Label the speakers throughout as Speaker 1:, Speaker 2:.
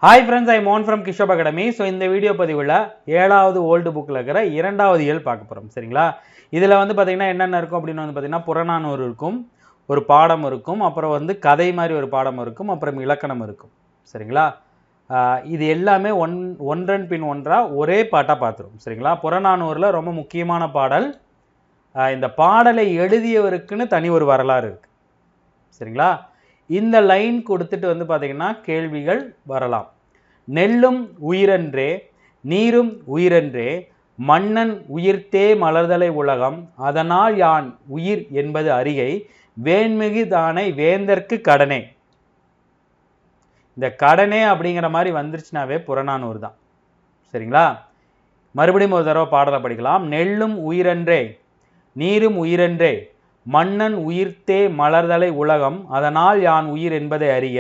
Speaker 1: Hi friends, I am Mohan from Kishop Academy. So இந்த video பதிவுல 7வது volt புக்ல இருக்கிற 2வது இயல் பார்க்க போறோம். சரிங்களா? இதுல வந்து பாத்தீங்கன்னா என்னென்ன இருக்கும் அப்படினு வந்து பாத்தீங்கன்னா புறநானூறு இருக்கும், ஒரு பாடம் இருக்கும், அப்புறம் வந்து கதை மாதிரி ஒரு பாடம் இருக்கும், அப்புறம் இலக்கணம் இருக்கும். சரிங்களா? இது எல்லாமே ஒன்றன் பின் ஒன்றா ஒரே பாட்டா பார்த்துரும். சரிங்களா? புறநானூறுல ரொம்ப முக்கியமான பாடல். இந்த பாடலை எழுதியவருக்குன்னு தனி ஒரு வரலாறு இருக்கு. சரிங்களா? இந்த லைன் கொடுத்துட்டு வந்து பாத்தீங்கன்னா கேள்விகள் வரலாம். நெல்லும் உயிரன்றே நீரும் உயிரன்றே மன்னன் உயிர்த்தே மலர்தலை உலகம் அதனால் யான் உயிர் என்பது அறிகை வேண்மிகு தானை வேந்தற்கு கடனே. இந்த கடனே அப்படிங்கிற மாதிரி வந்துருச்சுனாவே புறநானூறு தான். சரிங்களா? மறுபடியும் ஒரு தடவை பாடலை படிக்கலாம். நெல்லும் உயிரன்றே நீரும் உயிரன்றே மன்னன் உயிர்த்தே மலர்தலை உலகம் அதனால் யான் உயிர் என்பதை அறிய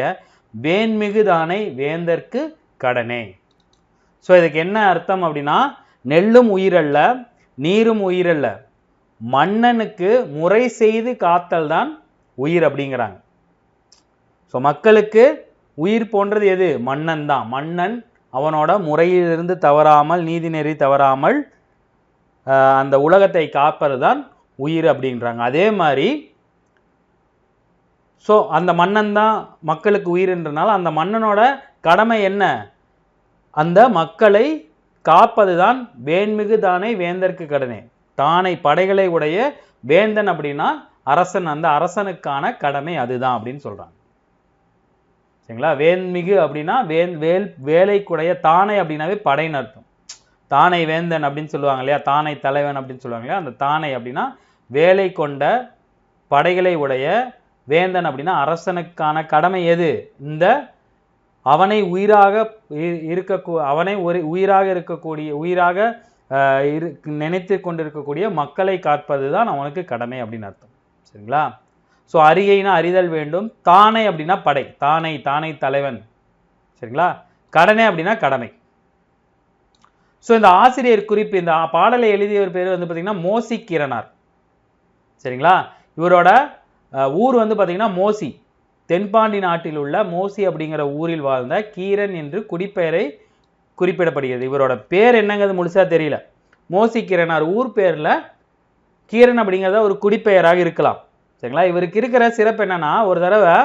Speaker 1: வேண்மிகு தானை வேந்தற்கு கடனே. ஸோ இதுக்கு என்ன அர்த்தம் அப்படின்னா, நெல்லும் உயிரல்ல நீரும் உயிரல்ல, மன்னனுக்கு முறை செய்து காத்தல் தான் உயிர் அப்படிங்கிறாங்க. ஸோ மக்களுக்கு உயிர் போன்றது எது? மன்னன் தான். மன்னன் அவனோட முறையிலிருந்து தவறாமல், நீதி நெறி தவறாமல் அந்த உலகத்தை காப்பது தான் உயிர் அப்படின்றாங்க. அதே மாதிரி ஸோ அந்த மன்னன் தான் மக்களுக்கு உயிர்ன்றனால அந்த மன்னனோட கடமை என்ன? அந்த மக்களை காப்பது தான் வேண்மிகு தானே வேந்தற்கு கடனே. தானை படைகளை உடைய வேந்தன் அப்படின்னா அரசன், அந்த அரசனுக்கான கடமை அதுதான் அப்படின்னு சொல்றாங்க. சரிங்களா? வேண்மிகு அப்படின்னா வேலைக்குடைய, தானை அப்படின்னாவே படைன்னு அர்த்தம். தானை வேந்தன் அப்படின்னு சொல்லுவாங்க இல்லையா, தானை தலைவன் அப்படின்னு சொல்லுவாங்க இல்லையா, அந்த தானை அப்படின்னா வேலை கொண்ட படைகளை உடைய, வேந்தன் அப்படின்னா அரசனுக்கான கடமை எது? இந்த அவனை உயிராக இருக்கக்கூடிய உயிராக நினைத்து கொண்டிருக்கக்கூடிய மக்களை காப்பது தான் அவனுக்கு கடமை அப்படின்னு அர்த்தம். சரிங்களா? ஸோ அறிகைனா அறிதல் வேண்டும், தானை அப்படின்னா படை, தானை தலைவன். சரிங்களா? கடனே அப்படின்னா கடமை. ஸோ இந்த ஆசிரியர் குறிப்பு, இந்த பாடலை எழுதியவர் பேர் வந்து பார்த்தீங்கன்னா மோசிக்கீரனார். சரிங்களா? இவரோட ஊர் வந்து பார்த்தீங்கன்னா மோசி, தென்பாண்டி நாட்டில் உள்ள மோசி அப்படிங்கிற ஊரில் வாழ்ந்த கீரன் என்று குடிப்பெயரை குறிப்பிடப்படுகிறது. இவரோட பேர் என்னங்கிறது முழுசா தெரியல. மோசிக்கீரனார் ஊர் பேரில் கீரன் அப்படிங்கிறத ஒரு குடிப்பெயராக இருக்கலாம். சரிங்களா? இவருக்கு இருக்கிற சிறப்பு என்னன்னா, ஒரு தடவை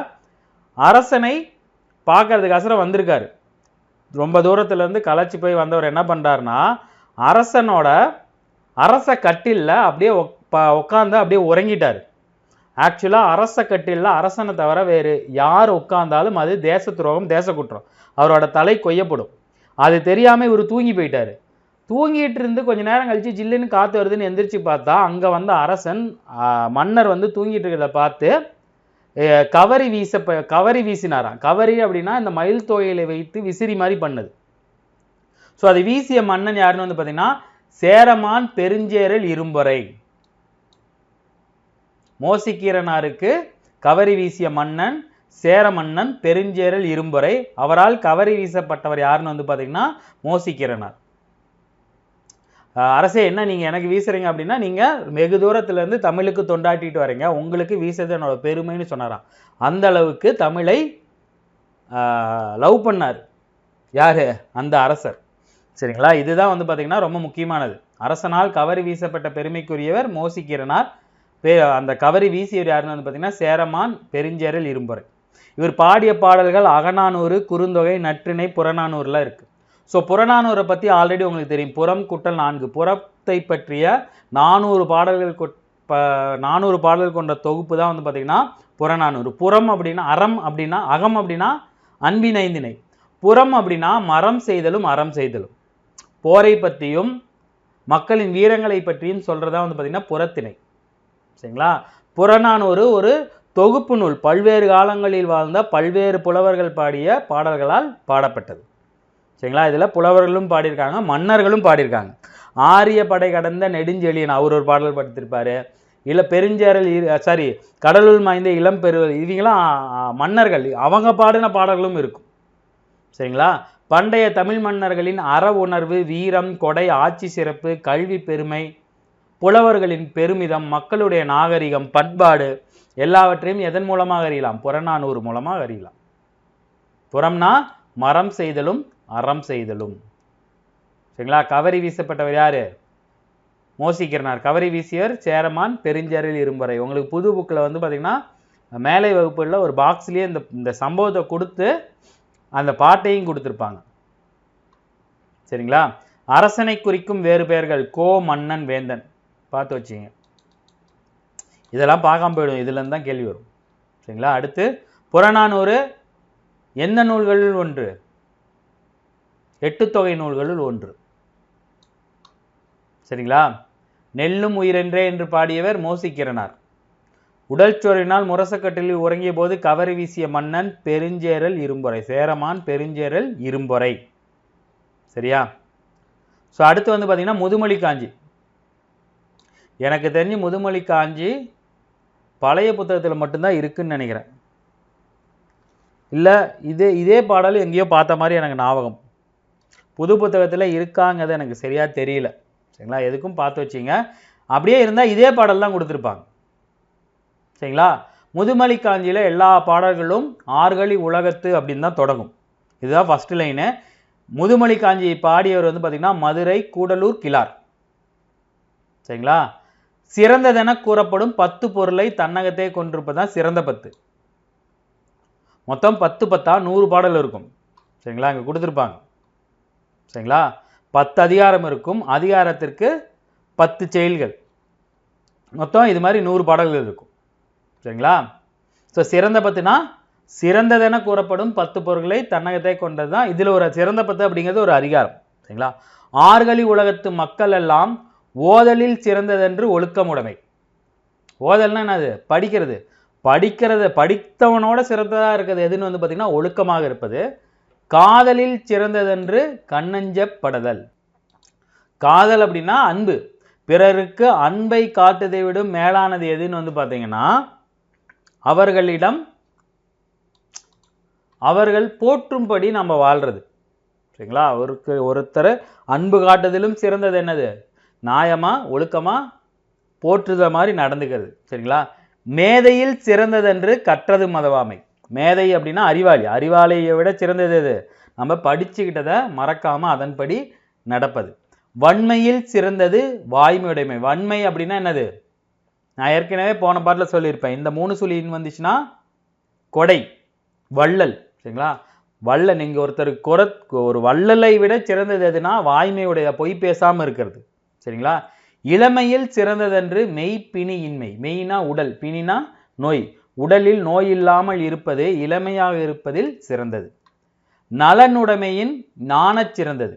Speaker 1: அரசனை பார்க்கறதுக்காக வந்திருக்காரு. ரொம்ப தூரத்துலேருந்து களைச்சி போய் வந்தவர் என்ன பண்ணுறாருன்னா, அரச கட்டிலில் அப்படியே உட்காந்து அப்படியே உறங்கிட்டார். ஆக்சுவலாக அரச கட்டிலில் அரசனை தவிர வேறு யார் உட்கார்ந்தாலும் அது தேச துரோகம், தேச குற்றம், அவரோட தலை கொய்யப்படும். அது தெரியாமல் இவர் தூங்கி போயிட்டார். தூங்கிட்டு இருந்து கொஞ்ச நேரம் கழிச்சு ஜில்லுன்னு காற்று வருதுன்னு எந்திரிச்சு பார்த்தா அங்கே வந்து அரசன், மன்னர் வந்து தூங்கிட்டு இருக்கிறத பார்த்து கவரி வீசினாராம். கவரி அப்படின்னா இந்த மயில் தோகையில வைத்து விசிறி மாதிரி பண்ணது. ஸோ அதை வீசிய மன்னன் யாருன்னு வந்து பார்த்தீங்கன்னா சேரமான் பெருஞ்சேரல் இரும்பொறை. மோசிக்கீரனாருக்கு கவரி வீசிய மன்னன் சேர மன்னன் பெருஞ்சேரல் இரும்பொறை. அவரால் கவரி வீசப்பட்டவர் யாருன்னு வந்து பார்த்தீங்கன்னா மோசிக்கீரனார். அரசே, என்ன நீங்கள் எனக்கு வீசுறீங்க அப்படின்னா நீங்கள் வெகு தூரத்துலேருந்து தமிழுக்கு தொண்டாட்டிட்டு வரீங்க, உங்களுக்கு வீசுறது என்னோட பெருமைன்னு சொன்னாராம். அந்த அளவுக்கு தமிழை லவ் பண்ணார். யார்? அந்த அரசர். சரிங்களா? இதுதான் வந்து பார்த்தீங்கன்னா ரொம்ப முக்கியமானது. அரசனால் கவரி வீசப்பட்ட பெருமைக்குரியவர் மோசிக்கீரனார். அந்த கவரி வீசியவர் யாருன்னு வந்து பார்த்தீங்கன்னா சேரமான் பெருஞ்சேரல் இரும்பொறை. இவர் பாடிய பாடல்கள் அகநானூறு, குறுந்தொகை, நற்றிணை, புறநானூறுலாம் இருக்குது. ஸோ புறநானூரை பற்றி ஆல்ரெடி உங்களுக்கு தெரியும். புறம் குட்டல் 4, புறத்தை பற்றிய 400 பாடல்கள் கொண்ட தொகுப்பு தான் வந்து பார்த்திங்கன்னா புறநானூறு. புறம் அப்படின்னா அறம், அப்படின்னா அகம் அப்படின்னா அன்பின் ஐந்திணை, புறம் அப்படின்னா மரம் செய்தலும் அறம் செய்தலும், போரை பற்றியும் மக்களின் வீரங்களை பற்றியும் சொல்கிறதா வந்து பார்த்திங்கன்னா புறத்திணை. சரிங்களா? புறநானூறு ஒரு தொகுப்பு நூல், பல்வேறு காலங்களில் வாழ்ந்த பல்வேறு புலவர்கள் பாடிய பாடல்களால் பாடப்பட்டது. சரிங்களா? இதில் புலவர்களும் பாடியிருக்காங்க, மன்னர்களும் பாடியிருக்காங்க. ஆரிய படை கடந்த நெடுஞ்செழியன் அவர் ஒரு பாடல் படுத்திருப்பாரு. கடலுள் மாய்ந்த இளம் பெருவல், இவங்களாம் மன்னர்கள், அவங்க பாடின பாடல்களும் இருக்கும். சரிங்களா? பண்டைய தமிழ் மன்னர்களின் அற உணர்வு, வீரம், கொடை, ஆட்சி சிறப்பு, கல்வி பெருமை, புலவர்களின் பெருமிதம், மக்களுடைய நாகரிகம், பண்பாடு எல்லாவற்றையும் எதன் மூலமாக அறியலாம்? புறநானூறு மூலமாக அறியலாம். புறம்னா மரம் செய்தலும் அறம் செய்தலும். சரிங்களா? கவரி வீசப்பட்டவர் யாரு? மோசிக்கிறனார். கவரி வீசியவர் சேரமான் பெருஞ்சேரல் இரும்பறை. உங்களுக்கு புது புக்கில் வந்து பார்த்தீங்கன்னா மேலை வகுப்புகளில் ஒரு பாக்ஸ்லேயே இந்த சம்பவத்தை கொடுத்து அந்த பாட்டையும் கொடுத்துருப்பாங்க. சரிங்களா? அரசனை குறிக்கும் வேறு பெயர்கள் கோ, மன்னன், வேந்தன். பார்த்து வச்சிங்க. இதெல்லாம் பார்க்காம போயிடும். இதுலேருந்து தான் கேள்வி வரும். சரிங்களா? அடுத்து புறநானூறு எந்த நூல்களில் ஒன்று? 8 தொகை நூல்களுள் ஒன்று. சரிங்களா? நெல்லும் உயிரென்றே என்று பாடியவர் மோசிக்கிறனார். உடல் சோறினால் முரசக்கட்டிலில் உறங்கிய போது கவரி வீசிய மன்னன் பெருஞ்சேரல் இரும்பொறை. சேரமான் பெருஞ்சேரல் இரும்பொறை. சரியா? ஸோ அடுத்து வந்து பார்த்தீங்கன்னா முதுமொழி காஞ்சி. எனக்கு தெரிஞ்சு முதுமொழி காஞ்சி பழைய புத்தகத்தில் மட்டும்தான் இருக்குன்னு நினைக்கிறேன். இல்லை இதே பாடல் எங்கேயோ பார்த்த மாதிரி எனக்கு ஞாபகம். புது புத்தகத்தில் இருக்காங்கிறது எனக்கு சரியாக தெரியல. சரிங்களா? எதுக்கும் பார்த்து வச்சிங்க. அப்படியே இருந்தால் இதே பாடல் தான் கொடுத்துருப்பாங்க. சரிங்களா? முதுமொழி காஞ்சியில் எல்லா பாடல்களும் ஆர்கழி உலகத்து அப்படின்னு தான் தொடங்கும். இதுதான் ஃபர்ஸ்ட் லைனு. முதுமொழி காஞ்சியை பாடியவர் வந்து பார்த்தீங்கன்னா மதுரை கூடலூர் கிளார். சரிங்களா? சிறந்ததென கூறப்படும் 10 பொருளை தன்னகத்தே கொண்டிருப்பதான் சிறந்த 10. மொத்தம் 10 100 பாடல் இருக்கும். சரிங்களா? இங்கே கொடுத்துருப்பாங்க. சரிங்களா? 10 அதிகாரம் இருக்கும். அதிகாரத்திற்கு 10 செயல்கள். மொத்தம் இது மாதிரி 100 பாடல்கள் இருக்கும். சரிங்களா? ஸோ சிறந்த 10னா சிறந்ததென கூறப்படும் 10 பொருட்களை தன்னகத்தை கொண்டது தான். இதில் ஒரு சிறந்த 10 அப்படிங்கிறது ஒரு அதிகாரம். சரிங்களா? ஆர்கழி உலகத்து மக்கள் எல்லாம் ஓதலில் சிறந்ததென்று ஒழுக்கமுடைமை. ஓதல்னா என்னது? படிக்கிறது. படித்தவனோட சிறந்ததாக இருக்கிறது எதுன்னு வந்து பார்த்தீங்கன்னா ஒழுக்கமாக இருப்பது. காதலில் சிறந்ததென்று கண்ணஞ்சப்படுதல். காதல் அப்படின்னா அன்பு. பிறருக்கு அன்பை காட்டுதை விடும் மேலானது எதுன்னு வந்து பார்த்தீங்கன்னா அவர்கள் போற்றும்படி நம்ம வாழ்றது. சரிங்களா? ஒருத்தர் அன்பு காட்டுதலும் சிறந்தது என்னது? நியாயமா ஒழுக்கமா போற்றுத மாதிரி நடந்துக்கிறது. சரிங்களா? மேதையில் சிறந்ததென்று கற்றது மதவாமை. மேதை அப்படின்னா அறிவாளி. அறிவாளியை விட சிறந்தது எது? நம்ம படிச்சுக்கிட்டதை மறக்காம அதன்படி நடப்பது. வன்மையில் சிறந்தது வாய்மையுடைமை. வன்மை அப்படின்னா என்னது? நான் ஏற்கனவே போன பாட்டில் சொல்லியிருப்பேன். இந்த 3 சுழின்னு வந்துச்சுன்னா கொடை, வள்ளல். சரிங்களா? வள்ளல். நீங்க ஒருத்தருக்கு ஒரு வள்ளலை விட சிறந்தது எதுனா வாய்மையுடைய, பொய் பேசாம இருக்கிறது. சரிங்களா? இளமையில் சிறந்ததென்று மெய்ப்பிணி இன்மை. மெய்னா உடல், பிணினா நோய். உடலில் நோய் இல்லாமல் இருப்பது இளமையாக இருப்பதில் சிறந்தது. நலனுடைமையின் நாணச் சிறந்தது.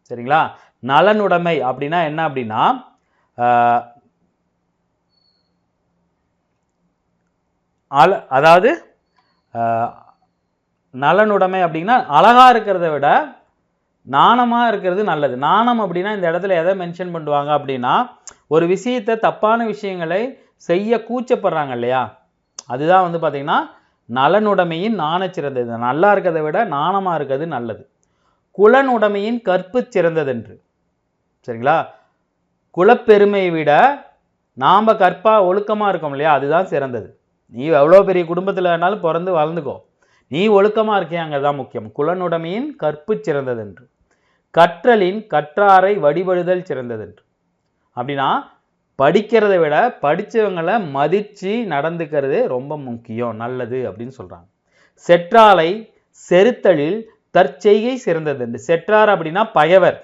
Speaker 1: சரிங்களா? நலனுடைமை அப்படின்னா என்ன அப்படின்னா அதாவது நலனுடைமை அப்படின்னா அழகா இருக்கிறத விட நாணமா இருக்கிறது நல்லது. நாணம் அப்படின்னா இந்த இடத்துல எதை மென்ஷன் பண்ணுவாங்க அப்படின்னா ஒரு விஷயத்தை, தப்பான விஷயங்களை செய்ய கூச்சப்படுறாங்க இல்லையா, அதுதான் வந்து பார்த்தீங்கன்னா நலனுடைமையின் நாணச் சிறந்தது. நல்லா இருக்கிறத விட நாணமா இருக்கிறது நல்லது. குலனுடைமையின் கற்பு சிறந்ததென்று. சரிங்களா? குலப்பெருமையை விட நாம் கற்பா ஒழுக்கமாக இருக்கோம் இல்லையா, அதுதான் சிறந்தது. நீ எவ்வளோ பெரிய குடும்பத்தில் வேணாலும் பிறந்து வளர்ந்துக்கோ, நீ ஒழுக்கமாக இருக்கியாங்க தான் முக்கியம். குலனுடைமையின் கற்பு சிறந்ததென்று. கற்றலின் கற்றாரை வழிபடுதல் சிறந்ததென்று. அப்படின்னா படிக்கிறத விட படித்தவங்களை மதித்து நடந்துக்கிறது ரொம்ப முக்கியம், நல்லது அப்படின்னு சொல்கிறாங்க. செற்றாலை செருத்தலில் தற்செய்கை சிறந்ததென்று. செற்றார் அப்படின்னா பகைவர்.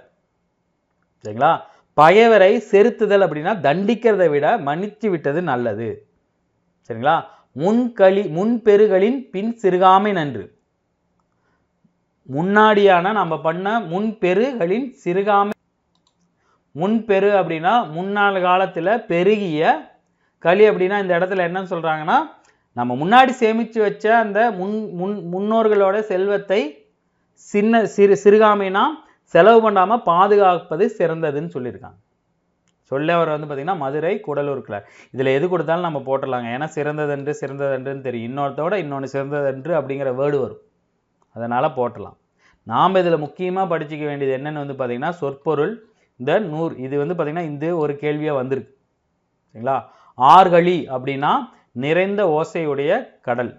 Speaker 1: சரிங்களா? பகைவரை செருத்துதல் அப்படின்னா தண்டிக்கிறதை விட மன்னித்து விட்டது நல்லது. சரிங்களா? முன்பெருகளின் பின் சிறுகாமை நன்று. முன்னாடியான நம்ம பண்ண முன்பெருகளின் சிறுகாமை. முன்பெரு அப்படின்னா முன்னாள் காலத்தில் பெருகிய, களி அப்படின்னா இந்த இடத்துல என்னன்னு சொல்றாங்கன்னா நம்ம முன்னாடி சேமித்து வச்ச அந்த முன்னோர்களோட செல்வத்தை சிறுகாமைனா செலவு பண்ணாமல் பாதுகாப்பது சிறந்ததுன்னு சொல்லியிருக்காங்க. அவர் வந்து பார்த்தீங்கன்னா மதுரை கூடலூர் கிளார். இதில் எது கொடுத்தாலும் நம்ம போட்டுடலாங்க. ஏன்னா சிறந்ததென்றுன்னு தெரியும். இன்னொருத்தோட இன்னொன்று சிறந்ததென்று அப்படிங்கிற வேர்டு வரும், அதனால் போட்டலாம். நாம் இதில் முக்கியமாக படிச்சுக்க வேண்டியது என்னென்னு வந்து பார்த்தீங்கன்னா சொற்பொருள். இந்த 100 இது வந்து பார்த்தீங்கன்னா இந்த ஒரு கேள்வியாக வந்திருக்கு. சரிங்களா? ஆர்கழி அப்படின்னா நிறைந்த ஓசையுடைய கடல்.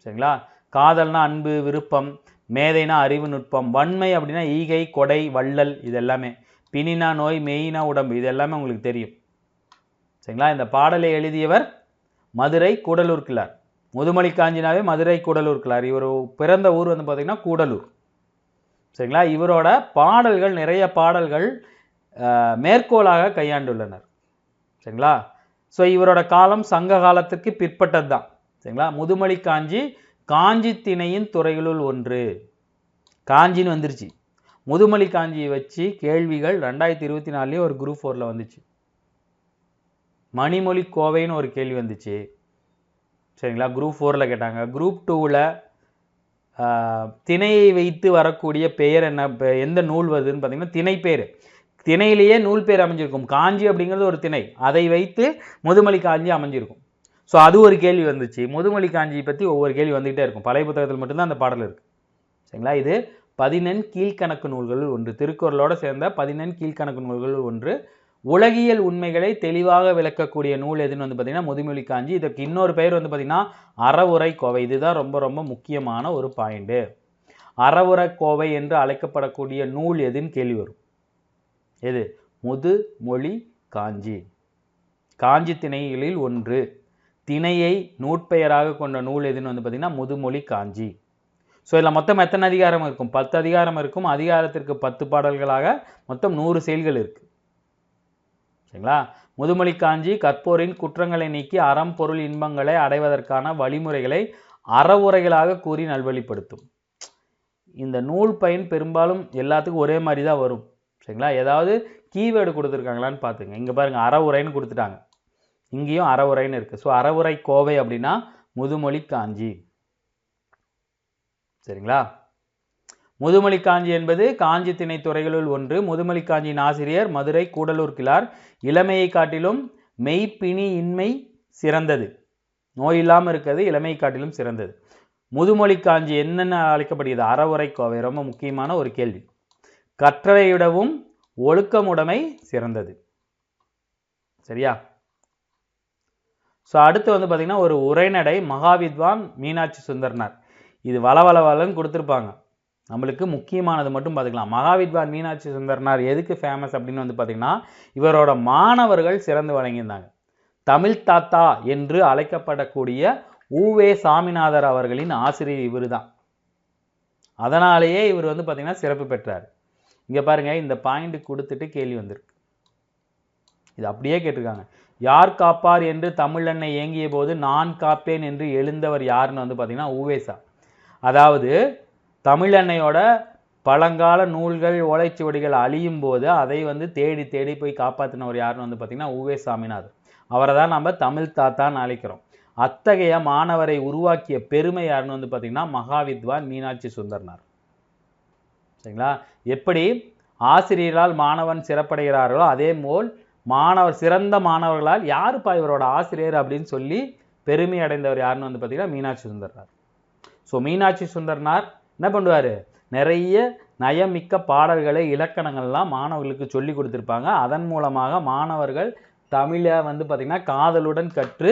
Speaker 1: சரிங்களா? காதல்னா அன்பு விருப்பம், மேதைனா அறிவு நுட்பம், வன்மை அப்படின்னா ஈகை கொடை வள்ளல், இது எல்லாமே. பிணினா நோய், மெய்னா உடம்பு, இது எல்லாமே உங்களுக்கு தெரியும். சரிங்களா? இந்த பாடலை எழுதியவர் மதுரை கூடலூர் கிழார். முதுமொழி காஞ்சினாவே மதுரை கூடலூர் கிழார். இவர் பிறந்த ஊர் வந்து பார்த்தீங்கன்னா கூடலூர். சரிங்களா? இவரோட பாடல்கள், நிறைய பாடல்கள் மேற்கோளாக கையாண்டுள்ளனர். சரிங்களா? ஸோ இவரோட காலம் சங்க காலத்திற்கு பிற்பட்டது தான். சரிங்களா? முதுமொழி காஞ்சி காஞ்சி திணையின் துறைகளுள் ஒன்று. காஞ்சின்னு வந்துருச்சு. முதுமொழி காஞ்சியை வச்சு கேள்விகள் 2024 ஒரு குரூப் 4ல் வந்துச்சு. மணிமொழி கோவைன்னு ஒரு கேள்வி வந்துச்சு. சரிங்களா? குரூப் 4ல் கேட்டாங்க. குரூப் 2ல் திணையை வைத்து வரக்கூடிய பெயர் என்ன, எந்த நூல் வருதுன்னு பார்த்தீங்கன்னா திணை பேர். திணையிலேயே நூல் பேர் அமைஞ்சிருக்கும். காஞ்சி அப்படிங்கிறது ஒரு திணை, அதை வைத்து முதுமொழி காஞ்சி அமைஞ்சிருக்கும். ஸோ அது ஒரு கேள்வி வந்துச்சு. முதுமொழி காஞ்சியை பற்றி ஒவ்வொரு கேள்வி வந்துகிட்டே இருக்கும். பழைய புத்தகத்தில் மட்டும்தான் அந்த பாடல் இருக்குது. சரிங்களா? இது 14 கீழ்கணக்கு நூல்களில் ஒன்று. திருக்குறளோடு சேர்ந்த 14 கீழ்கணக்கு நூல்களில் ஒன்று. உலகியல் உண்மைகளை தெளிவாக விளக்கக்கூடிய நூல் எதுன்னு வந்து பார்த்தீங்கன்னா முதுமொழி காஞ்சி. இதற்கு இன்னொரு பெயர் வந்து பார்த்தீங்கன்னா அறவுரை கோவை. இதுதான் ரொம்ப ரொம்ப முக்கியமான ஒரு பாயிண்ட்டு. அறவுரை கோவை என்று அழைக்கப்படக்கூடிய நூல் எதுன்னு கேள்வி வரும். எது? முதுமொழி காஞ்சி. காஞ்சி திணைகளில் ஒன்று. திணையை நூற்பெயராக கொண்ட நூல் எதுன்னு வந்து பார்த்தீங்கன்னா முதுமொழி காஞ்சி. ஸோ இதில் மொத்தம் எத்தனை அதிகாரம் இருக்கும்? 10 அதிகாரம் இருக்கும். அதிகாரத்திற்கு 10 பாடல்களாக மொத்தம் 100 செயல்கள் இருக்கு. சரிங்களா? முதுமொழி காஞ்சி கற்போரின் குற்றங்களை நீக்கி அறம் பொருள் இன்பங்களை அடைவதற்கான வழிமுறைகளை அறவுரைகளாக கூறி நல்வழிப்படுத்தும். இந்த நூல் பயன் பெரும்பாலும் எல்லாத்துக்கும் ஒரே மாதிரி தான் வரும். சரிங்களா? ஏதாவது கீவேர்டு கொடுத்துருக்காங்களான்னு பார்த்துங்க. இங்கே பாருங்கள், அறவுரைன்னு கொடுத்துட்டாங்க. இங்கேயும் அறவுரைன்னு இருக்குது. ஸோ அறவுரை கோவை அப்படின்னா முதுமொழி காஞ்சி. சரிங்களா? முதுமொழி காஞ்சி என்பது காஞ்சி திணை துறைகளுள் ஒன்று. முதுமொழி காஞ்சியின் ஆசிரியர் மதுரை கூடலூர் கிழார். இளமையை காட்டிலும் மெய்ப்பிணி இன்மை சிறந்தது. நோய் இல்லாமல் இருக்கிறது இளமையை காட்டிலும் சிறந்தது. முதுமொழி காஞ்சி என்னென்ன அழைக்கப்படுகிறது? அறவுரை கோவை. ரொம்ப முக்கியமான ஒரு கேள்வி. கற்றலைவிடவும் ஒழுக்கமுடைமை சிறந்தது. சரியா? ஸோ அடுத்து வந்து பார்த்தீங்கன்னா ஒரு உரைநடை மகாவித்வான் மீனாட்சி சுந்தரனார். இது வளவளன்னு கொடுத்துருப்பாங்க. நம்மளுக்கு முக்கியமானது மட்டும் பார்த்துக்கலாம். மகாவித்வான் மீனாட்சி சுந்தரனார் எதுக்கு ஃபேமஸ் அப்படின்னு வந்து பார்த்தீங்கன்னா இவரோட மாணவர்கள் சிறந்து வழங்கியிருந்தாங்க. தமிழ் தாத்தா என்று அழைக்கப்படக்கூடிய உவே சாமிநாதர் அவர்களின் ஆசிரியர் இவர் தான். அதனாலேயே இவர் வந்து பார்த்தீங்கன்னா சிறப்பு பெற்றார். இங்கே பாருங்கள், இந்த பாயிண்ட் கொடுத்துட்டு கேள்வி வந்திருக்கு. இது அப்படியே கேட்டிருக்காங்க. யார் காப்பார் என்று தமிழன்னை ஏங்கிய போது நான் காப்பேன் என்று எழுந்தவர் யாருன்னு வந்து பார்த்தீங்கன்னா உவேசா. அதாவது தமிழன்னையோட பழங்கால நூல்கள் ஓலைச்சுவடிகள் அழியும் போது அதை வந்து தேடி தேடி போய் காப்பாற்றினவர் யாருன்னு வந்து பார்த்தீங்கன்னா உவே சாமிநாதர். அவரை தான் நம்ம தமிழ் தாத்தான்னு அழைக்கிறோம். அத்தகைய மாணவரை உருவாக்கிய பெருமை யாருன்னு வந்து பார்த்தீங்கன்னா மகாவித்வான் மீனாட்சி சுந்தரனார். சரிங்களா? எப்படி ஆசிரியரால் மாணவன் சிறப்படைகிறார்களோ அதே போல் சிறந்த மாணவர்களால் யாருப்பா இவரோட ஆசிரியர் அப்படின்னு சொல்லி பெருமை அடைந்தவர் யாருன்னு வந்து பார்த்தீங்கன்னா மீனாட்சி சுந்தரனார். ஸோ மீனாட்சி சுந்தரனார் என்ன பண்ணுவார்? நிறைய நயமிக்க பாடல்களை இலக்கணங்கள்லாம் மாணவர்களுக்கு சொல்லி கொடுத்துருப்பாங்க. அதன் மூலமாக மாணவர்கள் தமிழை வந்து பார்த்திங்கன்னா காதலுடன் கற்று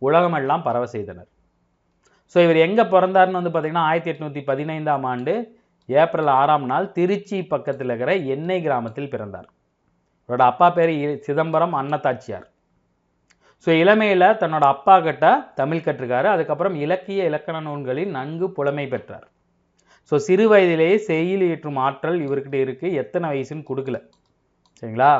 Speaker 1: உலகமெல்லாம் பரவ செய்தனர். ஸோ இவர் எங்கே பிறந்தார்னு வந்து பார்த்திங்கன்னா 1815ஆம் ஆண்டு ஏப்ரல் 6ஆம் நாள் திருச்சி பக்கத்தில் இருக்கிற எண்ணெய் கிராமத்தில் பிறந்தார். இவரோட அப்பா பேர் சிதம்பரம் அன்னத்தாச்சியார். ஸோ இளமையில் தன்னோட அப்பா கிட்ட தமிழ் கற்றுக்காரு. அதுக்கப்புறம் இலக்கிய இலக்கண நூல்களில் நன்கு புலமை பெற்றார். ஸோ சிறு வயதிலேயே செய்யுள் இயற்றும் ஆற்றல் இவர்கிட்ட இருக்குது. எத்தனை வயசுன்னு கொடுக்கல. சரிங்களா?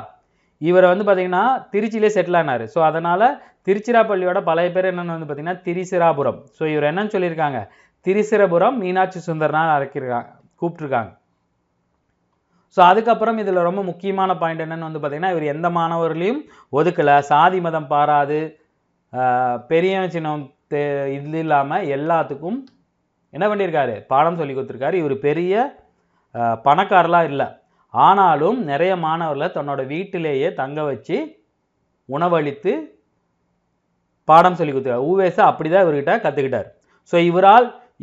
Speaker 1: இவரை வந்து பார்த்திங்கன்னா திருச்சியிலே செட்டில் ஆனார். ஸோ அதனால் திருச்சிராப்பள்ளியோட பழைய பேர் என்னென்னு வந்து பார்த்திங்கன்னா திரிசிராபுரம். ஸோ இவர் என்னன்னு சொல்லியிருக்காங்க? திரிசிரபுரம் மீனாட்சி சுந்தரனார் கூப்பிட்டுருக்காங்க. ஸோ அதுக்கப்புறம் இதில் ரொம்ப முக்கியமான பாயிண்ட் என்னென்னு வந்து பார்த்திங்கன்னா இவர் எந்த மாணவர்களையும் ஒதுக்கலை. சாதி மதம் பாராது, பெரிய சின்னம் இது இல்லாமல் எல்லாத்துக்கும் என்ன பண்ணியிருக்காரு? பாடம் சொல்லி கொடுத்துருக்காரு. இவர் பெரிய பணக்காரலாம் இல்லை. ஆனாலும் நிறைய மாணவர்களை தன்னோட வீட்டிலேயே தங்க வச்சு உணவளித்து பாடம் சொல்லி கொடுத்துருக்காரு. உவேசா அப்படி தான் இவர்கிட்ட கற்றுக்கிட்டார். ஸோ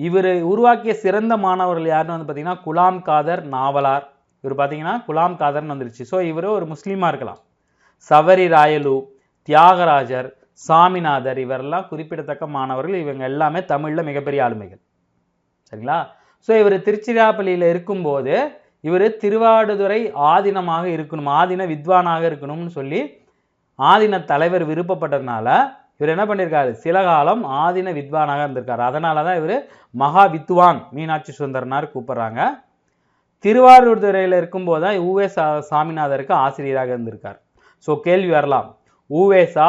Speaker 1: இவர் உருவாக்கிய சிறந்த மாணவர்கள் யாருன்னு வந்து பார்த்திங்கன்னா குலாம் காதர் நாவலார். இவர் பார்த்தீங்கன்னா குலாம் காதர்னு வந்துருச்சு. ஸோ இவர் ஒரு முஸ்லீமாக இருக்கலாம். சவரி ராயலு, தியாகராஜர், சாமிநாதர் இவரெல்லாம் குறிப்பிடத்தக்க மாணவர்கள். இவங்க எல்லாமே தமிழில் மிகப்பெரிய ஆளுமைகள். சரிங்களா? ஸோ இவர் திருச்சிராப்பள்ளியில் இருக்கும்போது இவர் திருவாடுதுறை ஆதீனமாக இருக்கணும், ஆதீன வித்வானாக இருக்கணும்னு சொல்லி ஆதீன தலைவர் விருப்பப்பட்டதுனால இவர் என்ன பண்ணியிருக்காரு, சில காலம் ஆதீன வித்வானாக இருந்திருக்காரு. அதனால தான் இவர் மகா வித்வான் மீனாட்சி சுந்தரனார் கூப்பிடுறாங்க. திருவாரூர்துறையில் இருக்கும்போது தான் உவே சாமிநாதருக்கு ஆசிரியராக இருந்திருக்கார். ஸோ கேள்வி வரலாம், உவேசா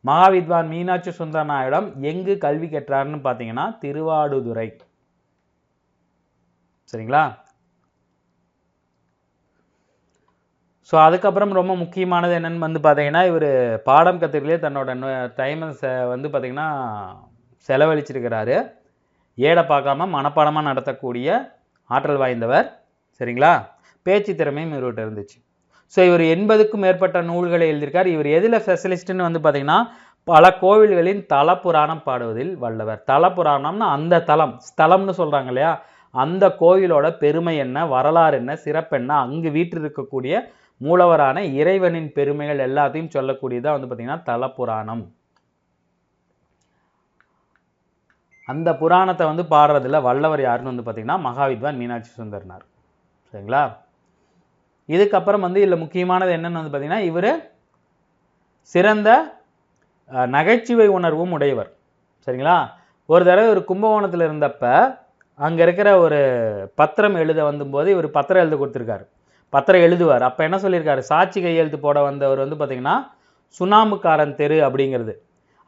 Speaker 1: மகாவித்வான் மீனாட்சி சுந்தரனாரிடம் எங்கு கல்வி கற்றார்னு பார்த்தீங்கன்னா திருவாடுதுறை. சரிங்களா? ஸோ அதுக்கப்புறம் ரொம்ப முக்கியமானது என்னன்னு வந்து பார்த்தீங்கன்னா, இவர் பாடம் கற்றுக்கிலே தன்னோட டைமை வந்து பார்த்தீங்கன்னா செலவழிச்சிருக்கிறாரு. ஏடை பார்க்காம மனப்பாடமாக நடத்தக்கூடிய ஆற்றல் வாய்ந்தவர். சரிங்களா? பேச்சு திறமையும் இவர்கிட்ட இருந்துச்சு. ஸோ இவர் 80க்கும் மேற்பட்ட நூல்களை எழுதியிருக்கார். இவர் எதில் ஸ்பெஷலிஸ்ட்னு வந்து பார்த்தீங்கன்னா பல கோவில்களின் தல புராணம் பாடுவதில் வல்லவர். தல புராணம்னா அந்த தலம், ஸ்தலம்னு சொல்கிறாங்க இல்லையா, அந்த கோவிலோட பெருமை என்ன, வரலாறு என்ன, சிறப்பு என்ன, அங்கு வீட்டில் இருக்கக்கூடிய மூலவரான இறைவனின் பெருமைகள் எல்லாத்தையும் சொல்லக்கூடியதான் வந்து பார்த்தீங்கன்னா தல புராணம். அந்த புராணத்தை வந்து பாடுறதுல வல்லவர் யாருன்னு வந்து பார்த்தீங்கன்னா மகாவித்வான் மீனாட்சி சுந்தரனார். சரிங்களா? இதுக்கப்புறம் வந்து இதில் முக்கியமானது என்னன்னு வந்து பார்த்தீங்கன்னா இவர் சிறந்த நகைச்சுவை உணர்வும் உடையவர். சரிங்களா? ஒரு தடவை ஒரு கும்பகோணத்தில் இருந்தப்ப அங்கே இருக்கிற ஒரு பத்திரம் எழுத வந்தபோது இவர் பத்திரம் எழுத கொடுத்துருக்காரு. பத்திரம் எழுதுவார். அப்போ என்ன சொல்லியிருக்காரு, சாட்சி கையெழுத்து போட வந்தவர் வந்து பார்த்தீங்கன்னா சுண்ணாம்புக்காரன் தெரு அப்படிங்கிறது,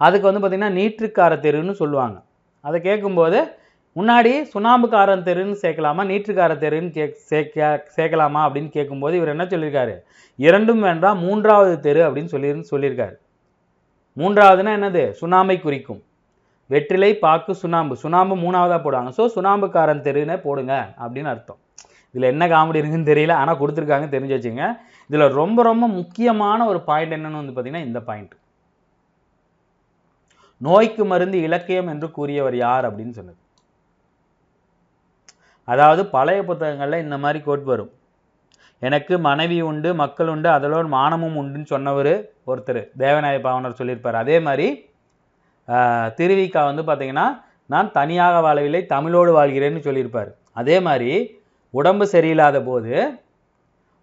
Speaker 1: அதுக்கு வந்து பார்த்தீங்கன்னா நீற்றுக்கார தெருன்னு சொல்லுவாங்க. அதை கேட்கும்போது முன்னாடி சுண்ணாம்புக்காரன் தெருன்னு சேர்க்கலாமா நீற்றுக்கார தெருன்னு சேர்க்கலாமா அப்படின்னு கேட்கும்போது இவர் என்ன சொல்லியிருக்காரு, இரண்டும் வேண்டாம் மூன்றாவது தெரு அப்படின்னு சொல்லியிருக்காரு. மூன்றாவதுன்னா என்னது, சுண்ணாம்பை குறிக்கும். வெற்றிலை பாக்கு சுண்ணாம்பு, சுண்ணாம்பு மூணாவதாக போடுவாங்க. ஸோ சுண்ணாம்புக்காரன் தெருன்னு போடுங்க அப்படின்னு அர்த்தம். இதில் என்ன காமெடி இருக்குன்னு தெரியல, ஆனால் கொடுத்துருக்காங்க, தெரிஞ்சு வச்சுங்க. இதில் ரொம்ப ரொம்ப முக்கியமான ஒரு பாயிண்ட் என்னன்னு வந்து பார்த்தீங்கன்னா இந்த பாயிண்ட், நோய்க்கு மருந்து இலக்கியம் என்று கூறியவர் யார் அப்படின்னு சொன்னது. அதாவது பழைய புத்தகங்களில் இந்த மாதிரி கோட் வரும், எனக்கு மனைவி உண்டு மக்கள் உண்டு அதோட மானமும் உண்டுன்னு சொன்னவர் ஒருத்தர் தேவநாய பாவனர் சொல்லியிருப்பார். அதே மாதிரி திருவிக்கா வந்து பார்த்தீங்கன்னா நான் தனியாக வாழவில்லை தமிழோடு வாழ்கிறேன்னு சொல்லியிருப்பார். அதே மாதிரி உடம்பு சரியில்லாத போது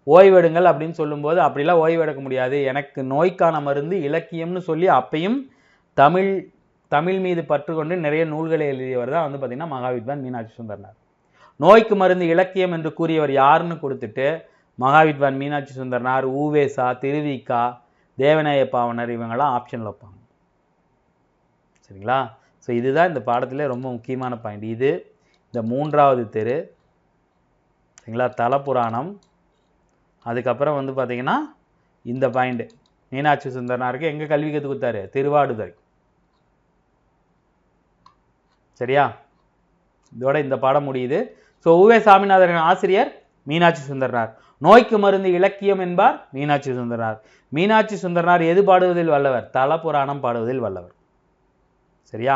Speaker 1: ஓய்வெடுங்கள் அப்படின்னு சொல்லும்போது அப்படிலாம் ஓய்வெடுக்க முடியாது, எனக்கு நோய்க்கான மருந்து இலக்கியம்னு சொல்லி அப்பையும் தமிழ் மீது பற்று கொண்டு நிறைய நூல்களை எழுதியவர் தான் வந்து பார்த்தீங்கன்னா மகாவித்வான் மீனாட்சி சுந்தரனார். நோய்க்கு மருந்து இலக்கியம் என்று கூறியவர் யாருன்னு கொடுத்துட்டு மகாவித்வான் மீனாட்சி சுந்தரனார், உவேசா, திருவிக்கா, தேவநாய பாவனர் இவங்கெல்லாம் ஆப்ஷனில் வைப்பாங்க. சரிங்களா? ஸோ இதுதான் இந்த பாடத்திலே ரொம்ப முக்கியமான பாயிண்ட். இது இந்த மூன்றாவது தெரு. சரிங்களா? தல புராணம். அதுக்கப்புறம் வந்து பார்த்தீங்கன்னா இந்த பாயிண்ட், மீனாட்சி சுந்தரனாருக்கு எங்கே கல்வி கற்றுக் கொடுத்தாரு, திருவாடுதுறை. சரியா? இதோட இந்த பாடம் முடியுது. ஸோ உவே சாமிநாதரின் ஆசிரியர் மீனாட்சி சுந்தரனார். நோய்க்கு மருந்து இலக்கியம் என்பார் மீனாட்சி சுந்தரனார். மீனாட்சி சுந்தரனார் எது பாடுவதில் வல்லவர், தல புராணம் பாடுவதில் வல்லவர். சரியா?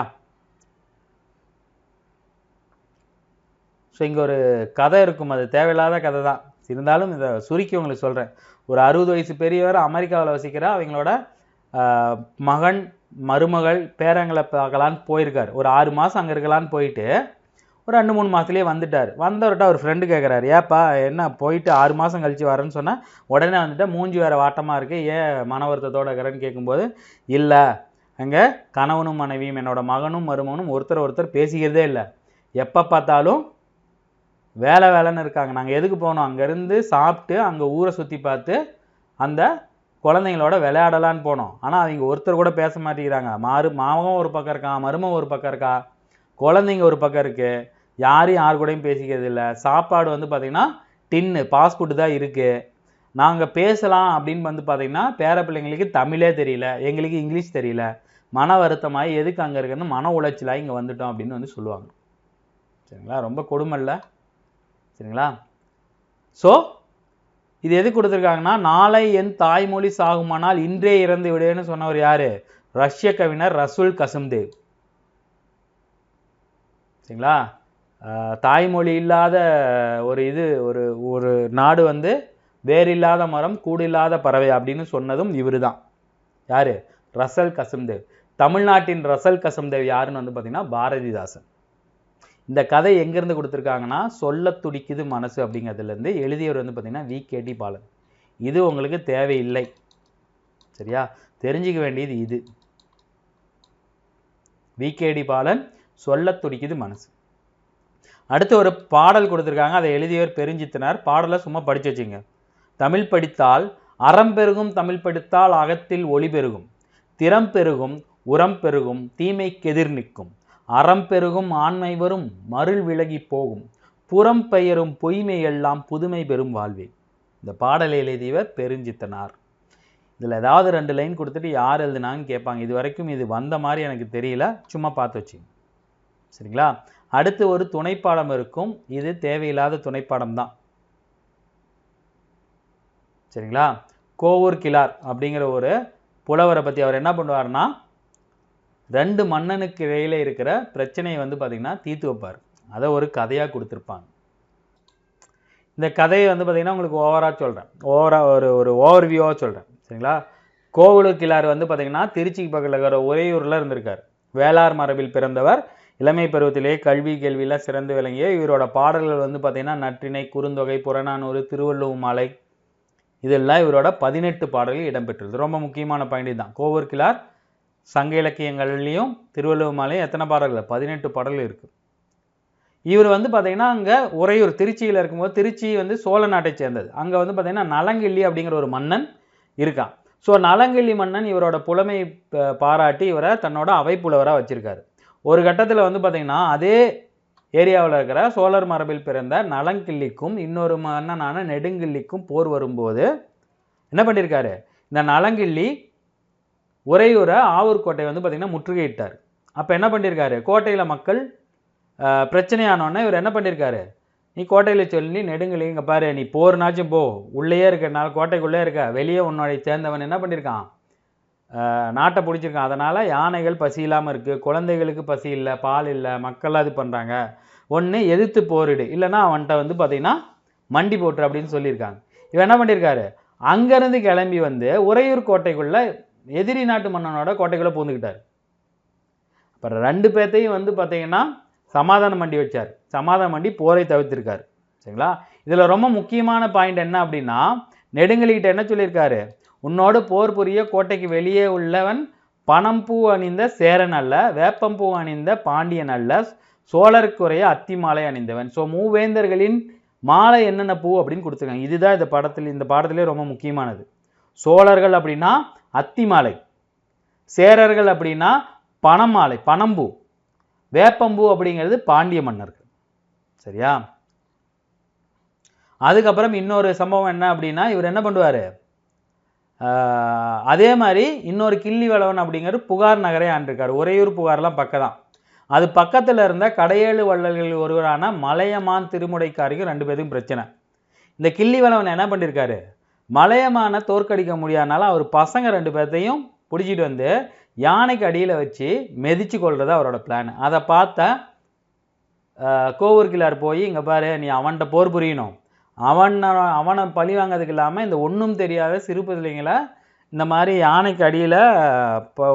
Speaker 1: ஸோ இங்கே ஒரு கதை இருக்கும், அது தேவையில்லாத கதை தான், இருந்தாலும் இதை சுருக்கி உங்களுக்கு சொல்கிறேன். ஒரு 60 வயசு பெரியவர் அமெரிக்காவில் வசிக்கிற அவங்களோட மகன் மருமகள் பேரங்களை பார்க்கலான்னு போயிருக்கார். ஒரு 6 மாதம் அங்கே இருக்கலான்னு போயிட்டு ஒரு 2-3 மாதத்துலேயே வந்துட்டார். வந்தவர்கிட்ட ஒரு ஃப்ரெண்டு கேட்குறாரு, ஏப்பா என்ன போயிட்டு 6 மாதம் கழித்து வரேன்னு சொன்னால் உடனே வந்துட்டு மூஞ்சி வேறு வாட்டமாக இருக்குது, ஏன் மன வருத்தத்தோடு இருக்கிறேன்னு கேட்கும்போது, இல்லை அங்கே கணவனும் மனைவியும் என்னோட மகனும் மருமகனும் ஒருத்தர் பேசிக்கிறதே இல்லை, எப்போ பார்த்தாலும் வேலைன்னு இருக்காங்க, நாங்கள் எதுக்கு போனோம், அங்கேருந்து சாப்பிட்டு அங்கே ஊரை சுற்றி பார்த்து அந்த குழந்தைங்களோட விளையாடலான்னு போனோம், ஆனால் அவங்க ஒருத்தர் கூட பேச மாட்டேங்கிறாங்க, மாமகம் ஒரு பக்கம் இருக்கான், மருமகம் ஒரு பக்கம் இருக்கா, குழந்தைங்க ஒரு பக்கம் இருக்குது, யாரும் யார் கூடயும் பேசிக்கிறது இல்லை, சாப்பாடு வந்து பார்த்திங்கன்னா டின்னு பாஸ்போர்ட்டு தான் இருக்குது, நாங்கள் பேசலாம் அப்படின்னு வந்து பார்த்திங்கன்னா பேர பிள்ளைங்களுக்கு தமிழே தெரியல, எங்களுக்கு இங்கிலீஷ் தெரியல, மன வருத்தமாகி எதுக்கு அங்கே இருக்குன்னு மன உளைச்சலாக இங்கே வந்துட்டோம் அப்படின்னு வந்து சொல்லுவாங்க. சரிங்களா? ரொம்ப கொடுமை இல்லை? சரிங்களா? ஸோ இது எது கொடுத்துருக்காங்கன்னா, நாளை என் தாய்மொழி சாகுமானால் இன்றே இறந்து விடுன்னு சொன்னவர் யார், ரஷ்ய கவிஞர் ரசூல் கசம்தேவ். சரிங்களா? தாய்மொழி இல்லாத ஒரு நாடு வந்து வேறு இல்லாத மரம் கூடு இல்லாத பறவை அப்படின்னு சொன்னதும் இவர் தான். யார், ரசல் கசம்தேவ். தமிழ்நாட்டின் ரசல் கசம்தேவ் யாருன்னு வந்து பார்த்தீங்கன்னா பாரதிதாசன். இந்த கதை எங்கேருந்து கொடுத்துருக்காங்கன்னா சொல்ல துடிக்குது மனசு அப்படிங்கிறதுலேருந்து எழுதியவர் வந்து பார்த்தீங்கன்னா வி.கே.டி. பாலன். இது உங்களுக்கு தேவையில்லை. சரியா? தெரிஞ்சிக்க வேண்டியது இது. வி.கே.டி. பாலன் சொல்ல துடிக்குது மனசு. அடுத்து ஒரு பாடல் கொடுத்துருக்காங்க. அதை எழுதியவர் பெருஞ்சித்தனார். பாடலை சும்மா படித்து வச்சுங்க. தமிழ் படித்தால் அறம் பெருகும், தமிழ் படித்தால் அகத்தில் ஒளி பெருகும், திறம் பெருகும், உரம் பெருகும், தீமைக்கெதிர் நிற்கும், அறம் பெருகும், ஆண்மை வரும், மருள் விலகி போகும், புறம் பெயரும் பொய்மை எல்லாம் புதுமை பெறும் வாழ்வே. இந்த பாடலை எழுதியவர் பெருஞ்சித்தனார். இதில் ஏதாவது 2 லைன் கொடுத்துட்டு யார் எழுதுனாங்கன்னு கேட்பாங்க. இது வரைக்கும் இது வந்த மாதிரி எனக்கு தெரியல, சும்மா பார்த்து வச்சுங்க. சரிங்களா? அடுத்து ஒரு துணைப்பாடம் இருக்கும். இது தேவையில்லாத துணைப்பாடம் தான். சரிங்களா? கோவூர் கிழார் அப்படிங்கிற ஒரு புலவரை பற்றி அவர் என்ன பண்ணுவார்னா 2 மன்னனுக்கு இடையில இருக்கிற பிரச்சனையை வந்து பார்த்திங்கன்னா தீர்த்து வைப்பார். அதை ஒரு கதையாக கொடுத்துருப்பாங்க. இந்த கதையை வந்து பார்த்திங்கன்னா உங்களுக்கு ஓவராக சொல்கிறேன். ஒரு ஓவர்வியூவாக சொல்கிறேன். சரிங்களா? கோவூர் கிழார் வந்து பார்த்திங்கன்னா திருச்சிக்கு பக்கத்தில் இருக்கிற உறையூரில் இருந்திருக்கார். வேளார் மரபில் பிறந்தவர். இளமை பருவத்திலேயே கல்வி கேள்வியெல்லாம் சிறந்து விளங்கிய இவரோட பாடல்கள் வந்து பார்த்திங்கன்னா நற்றிணை, குறுந்தொகை, புறநானூறு, திருவள்ளுவர் மாலை இதெல்லாம் இவரோட 18 பாடல்கள் இடம்பெற்றுள்ளது. ரொம்ப முக்கியமான பாயிண்ட் தான். கோவூர் கிழார் சங்க இலக்கியங்கள்லையும் திருவள்ளுவர் மாலையும் எத்தனை பாடல்கள்? 18 பாடல்கள் இருக்குது. இவர் வந்து பார்த்திங்கன்னா அங்கே உறையூர் திருச்சியில் இருக்கும்போது, திருச்சி வந்து சோழ நாட்டை சேர்ந்தது. அங்கே வந்து பார்த்திங்கன்னா நலங்கிள்ளி அப்படிங்கிற ஒரு மன்னன் இருக்கான். ஸோ நலங்கிள்ளி மன்னன் இவரோட புலமை பாராட்டி இவரை தன்னோட அவை புலவராக வச்சுருக்காரு. ஒரு கட்டத்தில் வந்து பார்த்திங்கன்னா அதே ஏரியாவில் இருக்கிற சோழர் மரபில் பிறந்த நலங்கிள்ளிக்கும் இன்னொரு மன்னனான நெடுங்கிள்ளிக்கும் போர் வரும்போது என்ன பண்ணியிருக்காரு? இந்த நலங்கிள்ளி உறையூரை ஆவூர்கோட்டை வந்து பார்த்திங்கன்னா முற்றுகையிட்டார். அப்போ என்ன பண்ணியிருக்காரு? கோட்டையில் மக்கள் பிரச்சனையானோன்னே இவர் என்ன பண்ணியிருக்காரு? நீ கோட்டையில் சொல்லி நெடுங்கிள்ளி இங்கே பாரு, நீ போர்னாச்சும் போ, உள்ளேயே இருக்கிறனால கோட்டைக்குள்ளே இருக்க, வெளியே உன்னோடைய சேர்ந்தவன் என்ன பண்ணியிருக்கான்? நாட்டை பிடிச்சிருக்கான். அதனால் யானைகள் பசி இல்லாமல் இருக்குது, குழந்தைகளுக்கு பசி இல்லை, பால் இல்லை, மக்கள் அது பண்ணுறாங்க, ஒன்று எதிர்த்து போரிடு, இல்லைன்னா அவன்கிட்ட வந்து பார்த்திங்கன்னா மண்டி போட்டுரு அப்படின்னு சொல்லியிருக்காங்க. இவன் என்ன பண்ணியிருக்காரு? அங்கேருந்து கிளம்பி வந்து உறையூர் கோட்டைக்குள்ளே எதிரி நாட்டு மன்னனோட கோட்டைக்குள்ளே பூந்துக்கிட்டார். அப்புறம் 2 பேர்த்தையும் வந்து பார்த்திங்கன்னா சமாதானம் பண்ணி வச்சார். சமாதானம் பண்ணி போரை தவிர்த்திருக்காரு. சரிங்களா? இதில் ரொம்ப முக்கியமான பாயிண்ட் என்ன அப்படின்னா, நெடுங்கிள்ளிகிட்ட என்ன சொல்லியிருக்காரு? உன்னோடு போர் புரிய கோட்டைக்கு வெளியே உள்ளவன் பனம்பூ அணிந்த சேரன் அல்ல, வேப்பம்பூ அணிந்த பாண்டியன் அல்ல, சோழருக்குறைய அத்தி மாலை அணிந்தவன். ஸோ மூவேந்தர்களின் மாலை என்னென்ன பூ அப்படின்னு கொடுத்துருக்காங்க. இதுதான் இந்த பாடத்திலே ரொம்ப முக்கியமானது. சோழர்கள் அப்படின்னா அத்தி மாலை, சேரர்கள் அப்படின்னா பனமாலை, பனம்பூ, வேப்பம்பூ அப்படிங்கிறது பாண்டிய மன்னர்கள். சரியா? அதுக்கப்புறம் இன்னொரு சம்பவம் என்ன அப்படின்னா, இவர் என்ன பண்ணுவார்? அதே மாதிரி இன்னொரு கிள்ளி வளவன் அப்படிங்கிற புகார் நகரை ஆண்டிருக்கார். உறையூர் புகார்லாம் பக்கம் தான். அது பக்கத்தில் இருந்த கடையேழு வள்ளல்கள் ஒருவரான மலையமான் திருமுடைக்காரிக்கு 2 பேருக்கும் பிரச்சனை. இந்த கிள்ளி வளவன் என்ன பண்ணியிருக்காரு? மலையமான தோற்கடிக்க முடியாதனால அவர் பசங்க 2 பேர்த்தையும் பிடிச்சிட்டு வந்து யானைக்கு அடியில் வச்சு மெதிச்சு கொள்வது அவரோட பிளான். அதை பார்த்த கோவூர் கிழார் போய் இங்கே பாரு, நீ அவன்கிட்ட போர் புரியணும், அவனை பழி வாங்கிறதுக்கு இல்லாமல் இந்த ஒன்றும் தெரியாத சிறு பிள்ளைங்களை இந்த மாதிரி யானைக்கு அடியில்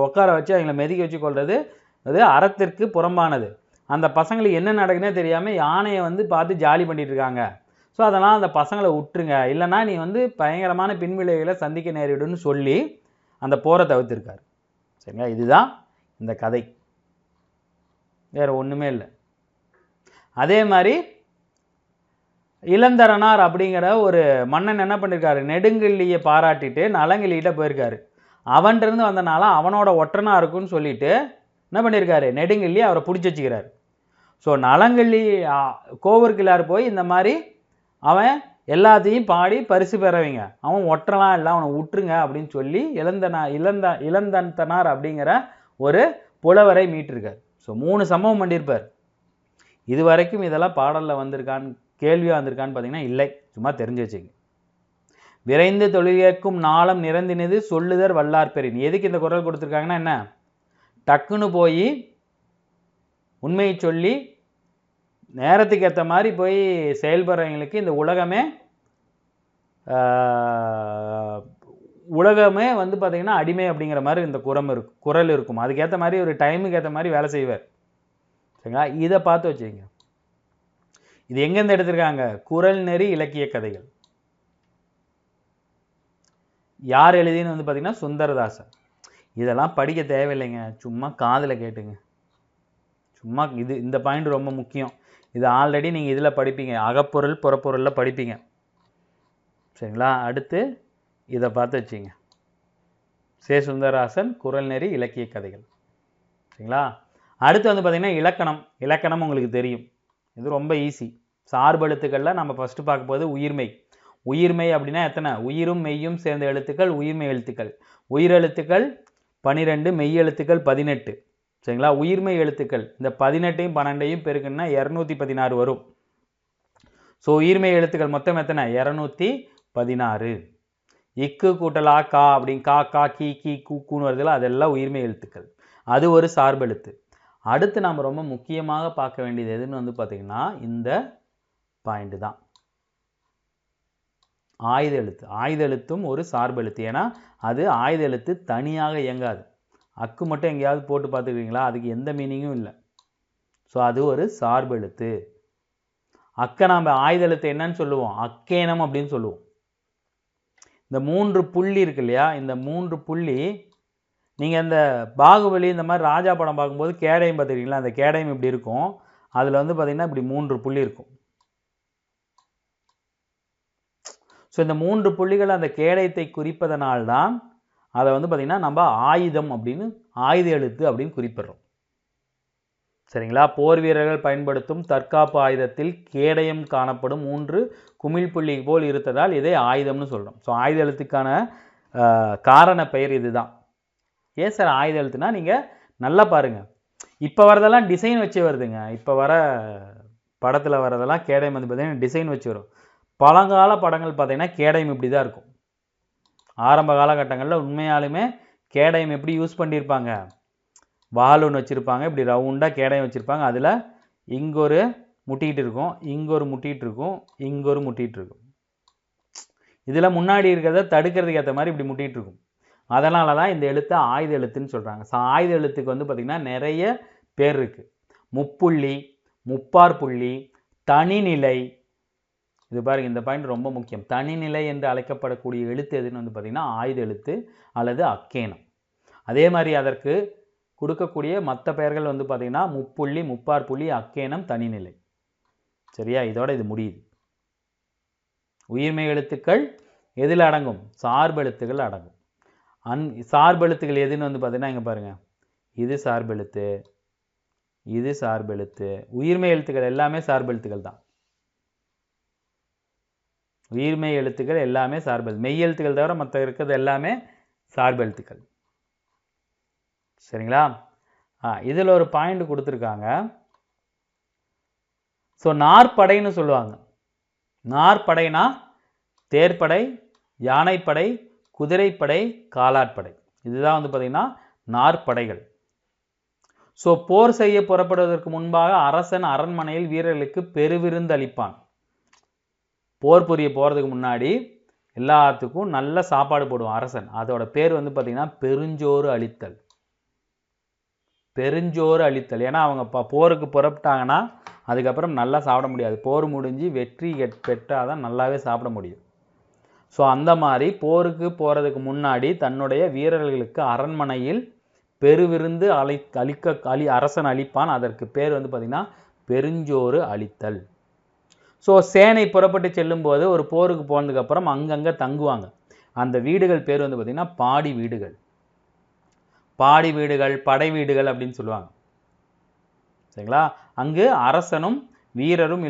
Speaker 1: உட்கார வச்சு அவங்கள மெதிக்க வச்சு கொள்வது அது அறத்திற்கு புறம்பானது. அந்த பசங்களுக்கு என்ன நடக்குன்னே தெரியாமல் யானையை வந்து பார்த்து ஜாலி பண்ணிட்டு இருக்காங்க. ஸோ அதனால் அந்த பசங்களை விட்டுருங்க, இல்லைனா நீ வந்து பயங்கரமான பின்விளைவுகளை சந்திக்க நேரிடுன்னு சொல்லி அந்த போரை தவிர்த்திருக்காரு. சரிங்களா? இதுதான் இந்த கதை, வேறு ஒன்றுமே இல்லை. அதே மாதிரி இளந்தரனார் அப்படிங்கிற ஒரு மன்னன் என்ன பண்ணியிருக்காரு? நெடுங்கிள்ளியை பாராட்டிட்டு நலங்கிள்ளிகிட்ட போயிருக்காரு. அவன்கிட்டருந்து வந்தனால அவனோட ஒற்றனா இருக்குன்னு சொல்லிட்டு என்ன பண்ணியிருக்காரு? நெடுங்கிள்ளி அவரை பிடிச்சி வச்சுக்கிறார். ஸோ நலங்கிள்ளி கோவூர் கிழார் போய் இந்த மாதிரி அவன் எல்லாத்தையும் பாடி பரிசு பெறவைங்க, அவன் ஒற்றலாம் இல்லை, அவனை விட்டுருங்க அப்படின்னு சொல்லி இளந்தனார் அப்படிங்கிற ஒரு புலவரை மீட்டிருக்கார். ஸோ 3 சம்பவம் பண்ணியிருப்பார். இது வரைக்கும் இதெல்லாம் பாடலில் வந்திருக்கான்னு கேள்வியாக வந்திருக்கான்னு பார்த்தீங்கன்னா இல்லை, சும்மா தெரிஞ்சு வச்சுங்க. விரைந்து தொழிலேக்கும் நாளம் நிறந்தினது சொல்லுதர் வல்லார்பெரின். எதுக்கு இந்த குரல் கொடுத்துருக்காங்கன்னா என்ன? டக்குன்னு போய் உண்மையை சொல்லி நேரத்துக்கு ஏற்ற மாதிரி போய் செயல்படுறவங்களுக்கு இந்த உலகமே வந்து பார்த்திங்கன்னா அடிமை அப்படிங்கிற மாதிரி இந்த குரல் இருக்கும். அதுக்கேற்ற மாதிரி ஒரு டைமுக்கு ஏற்ற மாதிரி வேலை செய்வார். சரிங்களா? இதை பார்த்து வச்சுக்கோங்க. இது எங்கேருந்து எடுத்திருக்காங்க? குறள் நெறி இலக்கிய கதைகள். யார் எழுதின்னு வந்து பார்த்தீங்கன்னா சுந்தரதாசன். இதெல்லாம் படிக்க தேவையில்லைங்க, சும்மா காதில் கேட்டுங்க. சும்மா இந்த பாயிண்ட் ரொம்ப முக்கியம். இது ஆல்ரெடி நீங்கள் இதில் படிப்பீங்க, அகப்பொருள் புறப்பொருளில் படிப்பீங்க. சரிங்களா? அடுத்து இதை பார்த்து வச்சிங்க, சே சுந்தரராசன் குறள் நெறி இலக்கிய கதைகள். சரிங்களா? அடுத்து வந்து பார்த்தீங்கன்னா இலக்கணம். இலக்கணம் உங்களுக்கு தெரியும், இது ரொம்ப ஈஸி. சார்பெழுத்துக்களில் நம்ம ஃபஸ்ட்டு பார்க்க போது உயிர்மெய். உயிர்மெய் அப்படின்னா எத்தனை? உயிரும் மெய்யும் சேர்ந்த எழுத்துக்கள் உயிர்மெய் எழுத்துக்கள். உயிரெழுத்துக்கள் 12, மெய் எழுத்துக்கள் 18. சரிங்களா? உயிர்மெய் எழுத்துக்கள் இந்த 18ஐயும் 12ஐயும் பெருக்குன்னா 216 வரும். ஸோ உயிர்மெய் எழுத்துக்கள் மொத்தம் எத்தனை? 216. இக்கு கூட்டல் ஆ கா அப்படின்னு கா கா கீ கீ கூன்னு வருதுல, அதெல்லாம் உயிர்மெய் எழுத்துக்கள். அது ஒரு சார்பெழுத்து. அடுத்து நாம் ரொம்ப முக்கியமாக பார்க்க வேண்டியது எதுன்னு வந்து பார்த்தீங்கன்னா இந்த பாயிண்ட் தான், ஆயுத எழுத்து. ஆயுத எழுத்தும் ஒரு சார்பெழுத்து. ஏன்னா அது ஆயுத எழுத்து தனியாக இயங்காது. அக்கு மட்டும் எங்கேயாவது போட்டு பார்த்துக்கிறீங்களா? அதுக்கு எந்த மீனிங்கும் இல்லை. ஸோ அது ஒரு சார்பெழுத்து. அக்கை நாம் ஆயுத எழுத்து என்னன்னு சொல்லுவோம்? அக்கேனம் அப்படின்னு சொல்லுவோம். இந்த 3 புள்ளி இருக்கு இல்லையா, இந்த 3 புள்ளி நீங்கள் இந்த பாகுபலி இந்த மாதிரி ராஜா படம் பார்க்கும்போது கேடயம் பார்த்துருக்கீங்களா? அந்த கேடயம் இப்படி இருக்கும், அதில் வந்து பார்த்திங்கன்னா இப்படி 3 புள்ளி இருக்கும். ஸோ இந்த 3 புள்ளிகள் அந்த கேடயத்தை குறிப்பதனால்தான் அதை வந்து பார்த்திங்கன்னா நம்ம ஆயுதம் அப்படின்னு, ஆயுத எழுத்து அப்படின்னு குறிப்பிடுறோம். சரிங்களா? போர் வீரர்கள் பயன்படுத்தும் தற்காப்பு ஆயுதத்தில் கேடயம் காணப்படும் 3 குமிழ் புள்ளி போல் இருந்ததால் இதை ஆயுதம்னு சொல்கிறோம். ஸோ ஆயுத எழுத்துக்கான காரண பெயர் இதுதான். ஏன் சார் ஆயுத எழுத்துனா? நீங்கள் நல்லா பாருங்கள், இப்போ வரதெல்லாம் டிசைன் வச்சு வருதுங்க. இப்போ வர படத்தில் வரதெல்லாம் கேடயம் வந்து பார்த்திங்கன்னா டிசைன் வச்சு வரும். பழங்கால படங்கள் பார்த்திங்கன்னா கேடயம் இப்படி தான் இருக்கும். ஆரம்ப காலகட்டங்களில் உண்மையாலுமே கேடயம் எப்படி யூஸ் பண்ணியிருப்பாங்க? வால் ஒன்று வச்சுருப்பாங்க, இப்படி ரவுண்டாக கேடயம் வச்சுருப்பாங்க. அதில் இங்கே ஒரு முட்டிகிட்டு இருக்கும், இங்கே ஒரு முட்டிகிட்டு இருக்கும், இங்கே ஒரு முட்டிகிட்டு இருக்கும். இதில் முன்னாடி இருக்கிறத தடுக்கிறதுக்கு ஏற்ற மாதிரி இப்படி முட்டிகிட்டு இருக்கும். அதனால தான் இந்த எழுத்தை ஆயுத எழுத்துன்னு சொல்கிறாங்க. ஸோ ஆயுத எழுத்துக்கு வந்து பார்த்திங்கன்னா நிறைய பேர் இருக்குது. முப்புள்ளி, முப்பார் புள்ளி, தனிநிலை. இது பாருங்கள், இந்த பாயிண்ட் ரொம்ப முக்கியம். தனிநிலை என்று அழைக்கப்படக்கூடிய எழுத்து எதுன்னு வந்து பார்த்திங்கன்னா ஆயுத எழுத்து அல்லது அக்கேனம். அதே மாதிரி அதற்கு கொடுக்கக்கூடிய மற்ற பெயர்கள் வந்து பார்த்திங்கன்னா முப்புள்ளி, முப்பார் புள்ளி, அக்கேனம், தனிநிலை. சரியா? இதோட இது முடியுது. உயிர்மெய் எழுத்துக்கள் எதில் அடங்கும்? சார்பெழுத்துக்கள் அடங்கும். சார்பெழுத்துக்கள் எதுன்னு வந்து பார்த்தீங்கன்னா இங்கே பாருங்கள், இது சார்பெழுத்து, இது சார்பெழுத்து. உயிர்மெய் எழுத்துக்கள் எல்லாமே சார்பெழுத்துக்கள் தான். உயிர்மெய் எழுத்துக்கள் எல்லாமே சார்பெழுத்து. மெய் எழுத்துக்கள் தவிர மற்ற இருக்கிறது எல்லாமே சார்பெழுத்துக்கள். சரிங்களா? இதில் ஒரு பாயிண்ட் கொடுத்துருக்காங்க. ஸோ நாற்படைன்னு சொல்லுவாங்க. நாற்படைனா தேர்ப்படை, யானைப்படை, குதிரைப்படை, காலாட்படை. இதுதான் வந்து பார்த்திங்கன்னா நாற்படைகள். ஸோ போர் செய்ய புறப்படுவதற்கு முன்பாக அரசன் அரண்மனையில் வீரர்களுக்கு பெருவிருந்து அளிப்பான். போர் புரிய போகிறதுக்கு முன்னாடி எல்லாத்துக்கும் நல்ல சாப்பாடு போடுவான் அரசன். அதோட பேர் வந்து பார்த்திங்கன்னா பெருஞ்சோறு அளித்தல். பெருஞ்சோறு அளித்தல். ஏன்னா அவங்க போருக்கு புறப்பட்டாங்கன்னா அதுக்கப்புறம் நல்லா சாப்பிட முடியாது. போர் முடிஞ்சு வெற்றி பெற்றால் தான் நல்லாவே சாப்பிட முடியும். ஸோ அந்த மாதிரி போருக்கு போகிறதுக்கு முன்னாடி தன்னுடைய வீரர்களுக்கு அரண்மனையில் பெருவிருந்து அரசன் அளிப்பான். அதற்கு பேர் வந்து பார்த்திங்கன்னா பெருஞ்சோறு அளித்தல். ஸோ சேனை புறப்பட்டு செல்லும்போது ஒரு போருக்கு போனதுக்கப்புறம் அங்கங்கே தங்குவாங்க. அந்த வீடுகள் பேர் வந்து பார்த்திங்கன்னா பாடி வீடுகள். பாடி வீடுகள், படை வீடுகள் அப்படின்னு சொல்லுவாங்க. சரிங்களா? அங்கு அரசனும் வீரரும்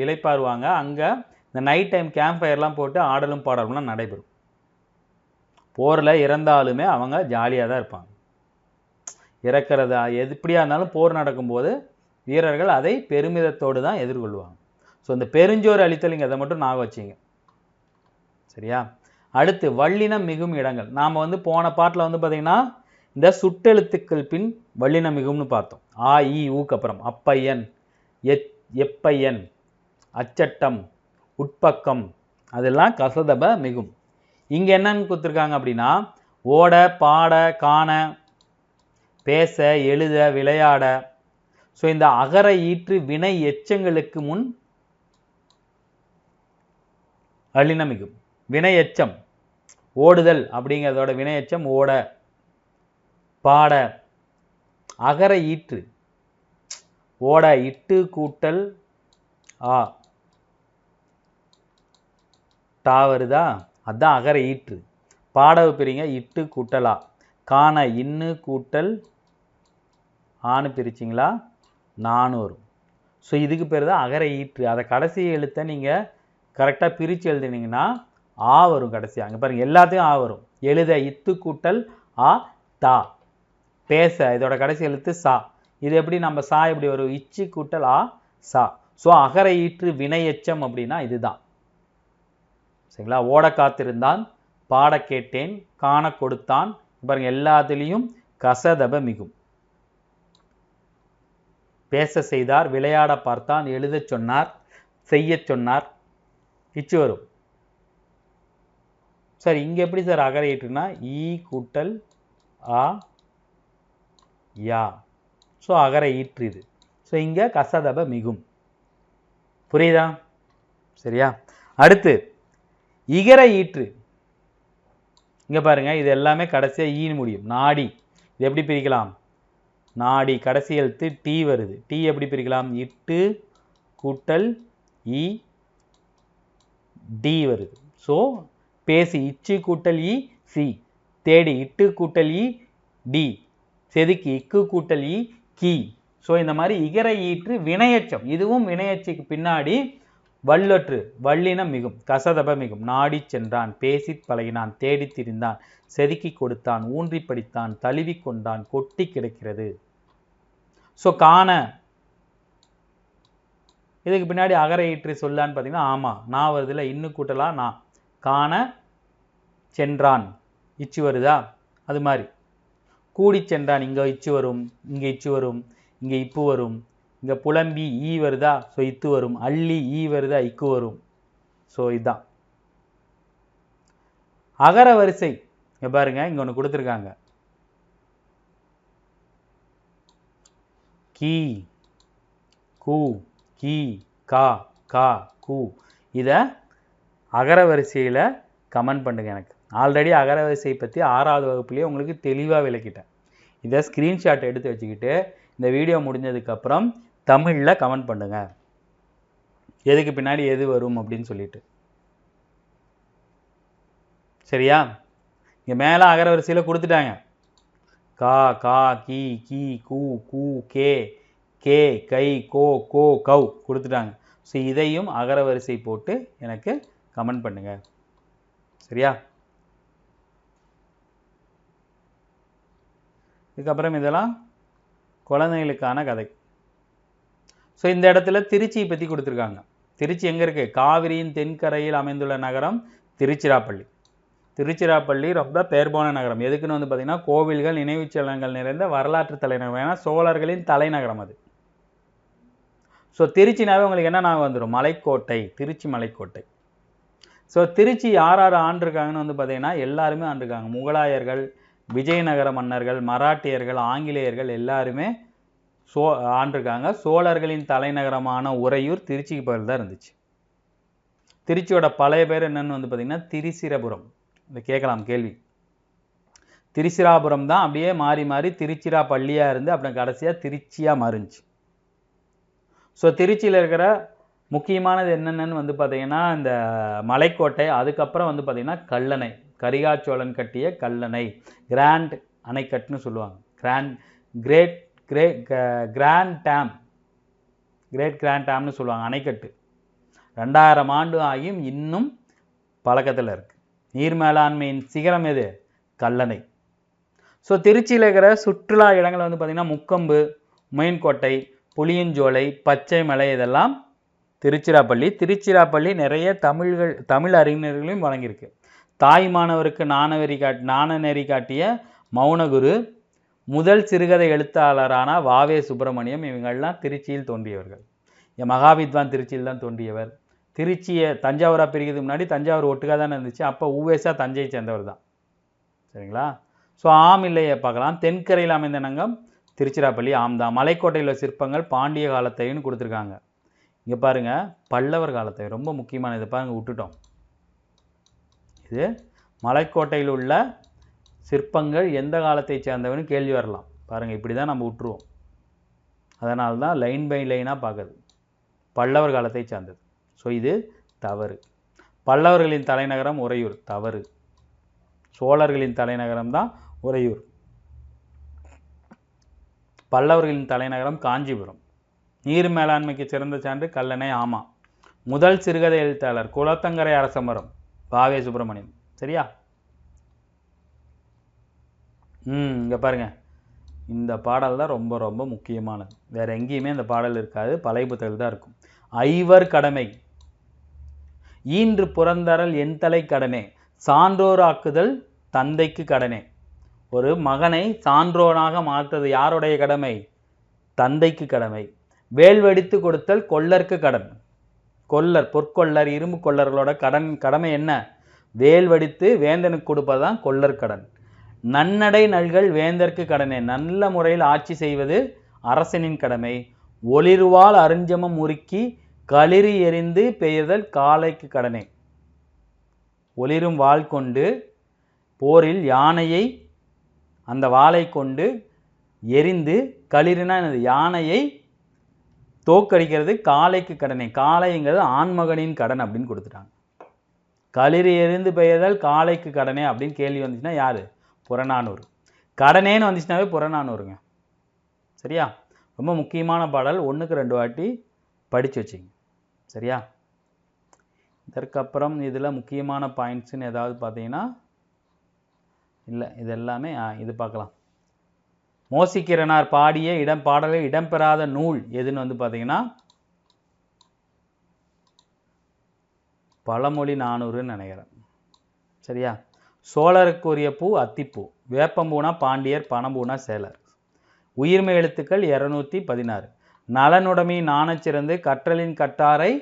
Speaker 1: இளைப்பாருவாங்க. அங்கே இந்த நைட் டைம் கேம்ப் ஃபயர்லாம் போட்டு ஆடலும் பாடலும்லாம் நடைபெறும். போரில் இறந்தாலுமே அவங்க ஜாலியாக தான் இருப்பாங்க. இறக்கிறதா எப்படியா இருந்தாலும் போர் நடக்கும்போது வீரர்கள் அதை பெருமிதத்தோடு தான் எதிர்கொள்வாங்க. ஸோ இந்த பெருஞ்சோறு அளித்தல் இங்கே அதை மட்டும் ஞாபகம் வச்சிங்க. சரியா? அடுத்து வல்லினம் மிகும் இடங்கள். நாம் வந்து போன பாட்டில் வந்து பார்த்திங்கன்னா இந்த சுட்டெழுத்துக்கள் பின் வல்லினம் மிகும்னு பார்த்தோம். ஆ இ ஊக்கு அப்புறம் அப்பையன், எப்பையன், அச்சட்டம், உட்பக்கம், அதெல்லாம் கசதப மிகும். இங்கே என்னன்னு கொடுத்துருக்காங்க அப்படின்னா ஓட, பாட, காண, பேச, எழுத, விளையாட. ஸோ இந்த அகர ஈற்று வினை எச்சங்களுக்கு முன் அல்லினம் மிகும். வினையெச்சம் ஓடுதல் அப்படிங்கிறதோட வினையெச்சம் ஓட. பாட. அகர ஈற்று ஓட இட்டு கூட்டல் ஆ டா வருதா, அதுதான் அகர ஈற்று. பாடவு பிரிங்க இட்டு கூட்டல் ஆ. காண இன்னு கூட்டல் ஆணு பிரிச்சிங்களா நானு வரும். ஸோ இதுக்கு பேர் தான் அகர ஈற்று. அதை கடைசி எழுத்தை நீங்கள் கரெக்டாக பிரித்து எழுதுனீங்கன்னா ஆ வரும் கடைசியாக. அங்கே பாருங்கள் எல்லாத்தையும் ஆ வரும். எழுத இத்து கூட்டல் ஆ தா. பேச இதோட கடைசி எழுத்து சா. இது எப்படி நம்ம சா எப்படி வரும், இச்சு கூட்டல் ஆ சா. ஸோ அகர ஈற்று வினையெச்சம் அப்படின்னா இதுதான் சரிங்களா. ஓட காத்திருந்தான், பாட கேட்டேன், காண கொடுத்தான். பாருங்க எல்லாத்துலேயும் கசதப மிகும். பேச செய்தார், விளையாட பார்த்தான், எழுத சொன்னார், செய்ய சொன்னார், இச்சு வரும். சார் இங்க எப்படி சார் அகர ஈற்றுனா ஈ கூட்டல் ஆ யா. ஸோ அகர ஈற்று இது. ஸோ இங்க கசதப மிகும். புரியுதா? சரியா? அடுத்து இகர ஈற்று. இங்க பாருங்க இது எல்லாமே கடைசியா ஈன்னு முடியும். நாடி இது எப்படி பிரிக்கலாம், நாடி கடைசி எழுத்து டி வருது. டி எப்படி பிரிக்கலாம், இட்டு கூட்டல் இ டி வருது. ஸோ பேசி இச்சு கூட்டல் இ சி. தேடி இட்டு கூட்டல் இ டி. செதுக்கி இக்கு கூட்டல் இ கி. ஸோ இந்த மாதிரி இகர ஈற்று வினையச்சம். இதுவும் வினையச்சுக்கு பின்னாடி வல்லொற்று வல்லினம் மிகும். கசதப மிகும். நாடி சென்றான், பேசி பழகினான், தேடி திரிந்தான், செதுக்கி கொடுத்தான், ஊன்றி படித்தான், தழுவி கொண்டான், கொட்டி கிடக்கிறது. ஸோ காண இதுக்கு பின்னாடி அகர ஈற்று சொல்லான்னு பார்த்தீங்கன்னா ஆமா நான் வருதுல, இன்னு கூட்டலா நான். காண சென்றான் இச்சு வருதா, அது மாதிரி கூடி சென்றான் இங்கே இச்சு வரும், இங்கே இச்சு வரும், இங்கே இப்பு வரும். இங்கே புலம்பி ஈ வருதா, ஸோ இத்து வரும். அள்ளி ஈ வருதா, இக்கு வரும். ஸோ இதுதான் அகர வரிசை. இங்கே பாருங்க இங்கே ஒன்று கொடுத்துருக்காங்க, கி கு கி கா கா கு. இதை அகர வரிசையில் கமெண்ட் பண்ணுங்க. எனக்கு ஆல்ரெடி அகர வரிசை பற்றி 6வது வகுப்புலேயே உங்களுக்கு தெளிவாக விளக்கிட்டேன். இதை ஸ்க்ரீன்ஷாட் எடுத்து வச்சுக்கிட்டு இந்த வீடியோ முடிஞ்சதுக்கப்புறம் தமிழில் கமெண்ட் பண்ணுங்க, எதுக்கு பின்னாடி எது வரும் அப்படின்னு சொல்லிட்டு. சரியா? இங்கே மேலே அகர வரிசையில் கொடுத்துட்டாங்க. கா கா கி கி கு கு கே கே கை கோ கோ கவ் கொடுத்துட்டாங்க. ஸோ இதையும் அகர வரிசை போட்டு எனக்கு கமெண்ட் பண்ணுங்க. சரியா? இதுக்கப்புறம் இதெல்லாம் குழந்தைகளுக்கான கதை. ஸோ இந்த இடத்துல திருச்சியை பற்றி கொடுத்துருக்காங்க. திருச்சி எங்கே இருக்குது, காவிரியின் தென்கரையில் அமைந்துள்ள நகரம் திருச்சிராப்பள்ளி. திருச்சிராப்பள்ளி ரொம்ப பெயர் போன நகரம். எதுக்குன்னு வந்து பார்த்திங்கன்னா கோவில்கள் நினைவுச்சின்னங்கள் நிறைந்த வரலாற்று தலைநகரம். ஏன்னா சோழர்களின் தலைநகரம் அது. ஸோ திருச்சினாவே உங்களுக்கு என்ன ஞாபகம் வந்துடும், மலைக்கோட்டை, திருச்சி மலைக்கோட்டை. ஸோ திருச்சி யார் யார் ஆண்டிருக்காங்கன்னு வந்து பார்த்திங்கன்னா எல்லாருமே ஆண்டிருக்காங்க. முகலாயர்கள், விஜயநகர மன்னர்கள், மராட்டியர்கள், ஆங்கிலேயர்கள் எல்லாருமே ஆண்டிருக்காங்க. சோழர்களின் தலைநகரமான உறையூர் திருச்சிக்கு பக்கத்தில் தான் இருந்துச்சு. திருச்சியோட பழைய பேர் என்னன்னு வந்து பார்த்திங்கன்னா திரிசிரபுரம். இதை கேட்கலாம் கேள்வி. திரிசிராபுரம் தான் அப்படியே மாறி மாறி திருச்சிராப்பள்ளியாக இருந்து அப்புறம் கடைசியாக திருச்சியாக மாறிச்சு. ஸோ திருச்சியில் இருக்கிற முக்கியமானது என்னென்னு வந்து பார்த்திங்கன்னா இந்த மலைக்கோட்டை. அதுக்கப்புறம் வந்து பார்த்திங்கன்னா கல்லணை, கரிகாச்சோழன் கட்டிய கல்லணை, கிராண்ட் அணைக்கட்டுன்னு சொல்லுவாங்க. கிரேட் கிராண்ட் டேம்னு சொல்லுவாங்க அணைக்கட்டு. 2000 ஆண்டு ஆகியும் இன்னும் பழக்கத்தில் இருக்குது. நீர் மேலாண்மையின் சிகரம் எது, கல்லணை. ஸோ திருச்சியில் இருக்கிற சுற்றுலா இடங்கள் வந்து பார்த்திங்கன்னா முக்கொம்பு, மீன்கோட்டை, புளியஞ்சோலை, பச்சைமலை, இதெல்லாம் திருச்சிராப்பள்ளி. திருச்சிராப்பள்ளி நிறைய தமிழ் அறிஞர்களையும் வழங்கியிருக்கு. தாய் மாணவருக்கு நாணநெறி காட்டிய மௌனகுரு, முதல் சிறுகதை எழுத்தாளரான வாவே சுப்பிரமணியம், இவங்கள்லாம் திருச்சியில் தோன்றியவர்கள். மகாவித்வான் திருச்சியில் தான் தோன்றியவர். திருச்சியை தஞ்சாவூராக பிரிக்கிறதுக்கு முன்னாடி தஞ்சாவூர் ஒட்டுக்காக தானே இருந்துச்சு. அப்போ ஊவேசா தஞ்சையை சேர்ந்தவர் தான். சரிங்களா? ஸோ ஆம் இல்லையை பார்க்கலாம். தென்கரையில் அமைந்த நங்கம் திருச்சிராப்பள்ளி ஆம் தான். மலைக்கோட்டையில் சிற்பங்கள் பாண்டிய காலத்தைன்னு கொடுத்துருக்காங்க. இங்கே பாருங்கள் பல்லவர் காலத்தை, ரொம்ப முக்கியமானது பாருங்கள் விட்டுட்டோம். இது மலைக்கோட்டையில் உள்ள சிற்பங்கள் எந்த காலத்தை சேர்ந்தவன்னு கேள்வி வரலாம். பாருங்கள், இப்படி தான் நம்ம விட்டுருவோம். அதனால தான் லைன் பை லைனாக பார்க்குறது. பல்லவர் காலத்தை சார்ந்தது. ஸோ இது தவறு. பல்லவர்களின் தலைநகரம் உறையூர், தவறு. சோழர்களின் தலைநகரம் தான் உறையூர். பல்லவர்களின் தலைநகரம் காஞ்சிபுரம். நீர் மேலாண்மைக்கு சிறந்த சான்று கல்லணை. ஆமாம். முதல் சிறுகதை எழுத்தாளர் குளத்தங்கரை அரசமரம், பாவே சுப்பிரமணியம். சரியா? இங்கே பாருங்க, இந்த பாடல் தான் ரொம்ப ரொம்ப முக்கியமானது. வேற எங்கேயுமே இந்த பாடல் இருக்காது, பழைய புத்தகத்தில் தான் இருக்கும். ஐவர் கடமை ஈன்று புறந்தரல் என் தலை கடனே, சான்றோராக்குதல் தந்தைக்கு கடனே. ஒரு மகனை சான்றோனாக மாற்றுறது யாருடைய கடமை? தந்தைக்கு கடமை. வேல்வெடித்து கொடுத்தல் கொல்லருக்கு கடன். கொல்லர், பொற்கொல்லர், இரும்பு கொல்லர்களோட கடமை என்ன? வேல்வடித்து வேந்தனுக்கு கொடுப்பதுதான் கொல்லர் கடன். நன்னடை நல்கள் வேந்தற்கு கடனே, நல்ல முறையில் ஆட்சி செய்வது அரசனின் கடமை. ஒளிர்வாள் அருஞ்சமம் முறுக்கி களிறு எறிந்து பெயர்தல் காளைக்கு கடனே. ஒளிரும் வாள் கொண்டு போரில் யானையை அந்த வாளை கொண்டு எரிந்து, களிறுனா என்னது? யானையை தோக்கடிக்கிறது காளைக்கு கடனே. காளைங்கிறது ஆண்மகனின் கடன் அப்படின்னு கொடுத்துட்டாங்க. களிறு எரிந்து பெயர்தல் காளைக்கு கடனே அப்படின்னு கேள்வி வந்துச்சுன்னா யாரு? புறநானூறு. கடனேன்னு வந்துச்சுனாவே புறநானூறுங்க. சரியா? ரொம்ப முக்கியமான பாடல். 1க்கு 2 வாட்டி படித்து வச்சிங்க. சரியா? இதற்கப்புறம் இதில் முக்கியமான பாயிண்ட்ஸ்ன்னு ஏதாவது பார்த்தீங்கன்னா இல்லை, இது எல்லாமே இது பார்க்கலாம். மோசிக்கிறனார் பாடிய பாடலில் இடம்பெறாத நூல் எதுன்னு வந்து பார்த்தீங்கன்னா பழமொழி 400ன்னு நினைக்கிறேன். சரியா? சோழருக்குரிய பூ அத்திப்பூ, வேப்பம்பூனா பாண்டியர், பணம்பூனா சேலர். உயிர்மை எழுத்துக்கள் 216. நலனுடைமை நாணச் சிறந்து கற்றலின் கட்டாரை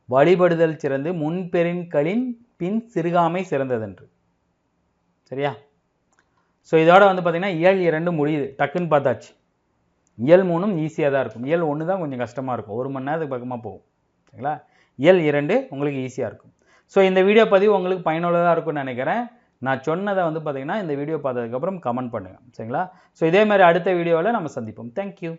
Speaker 1: வழிபடுதல் சிறந்து முன்பெருங்களின் பின் சிறுகாமை சிறந்ததென்று. சரியா? ஸோ இதோட வந்து பார்த்தீங்கன்னா இயல் 2 முடியுது. டக்குன்னு பார்த்தாச்சு. இயல் 3ம் ஈஸியாக தான் இருக்கும். இயல் 1 தான் கொஞ்சம் கஷ்டமாக இருக்கும், 1 மணி நேரத்துக்கு பக்கமாக போகும். சரிங்களா? இயல் 2 உங்களுக்கு ஈஸியாக இருக்கும். ஸோ இந்த வீடியோ பதிவு உங்களுக்கு பயனுள்ளதாக இருக்கும்னு நினைக்கிறேன். நான் சொன்னதை வந்து பார்த்தீங்கன்னா இந்த வீடியோ பார்த்ததுக்கப்புறம் கமெண்ட் பண்ணுங்கள். சரிங்களா? ஸோ இதே மாதிரி அடுத்த வீடியோவில் நம்ம சந்திப்போம். தேங்க்யூ.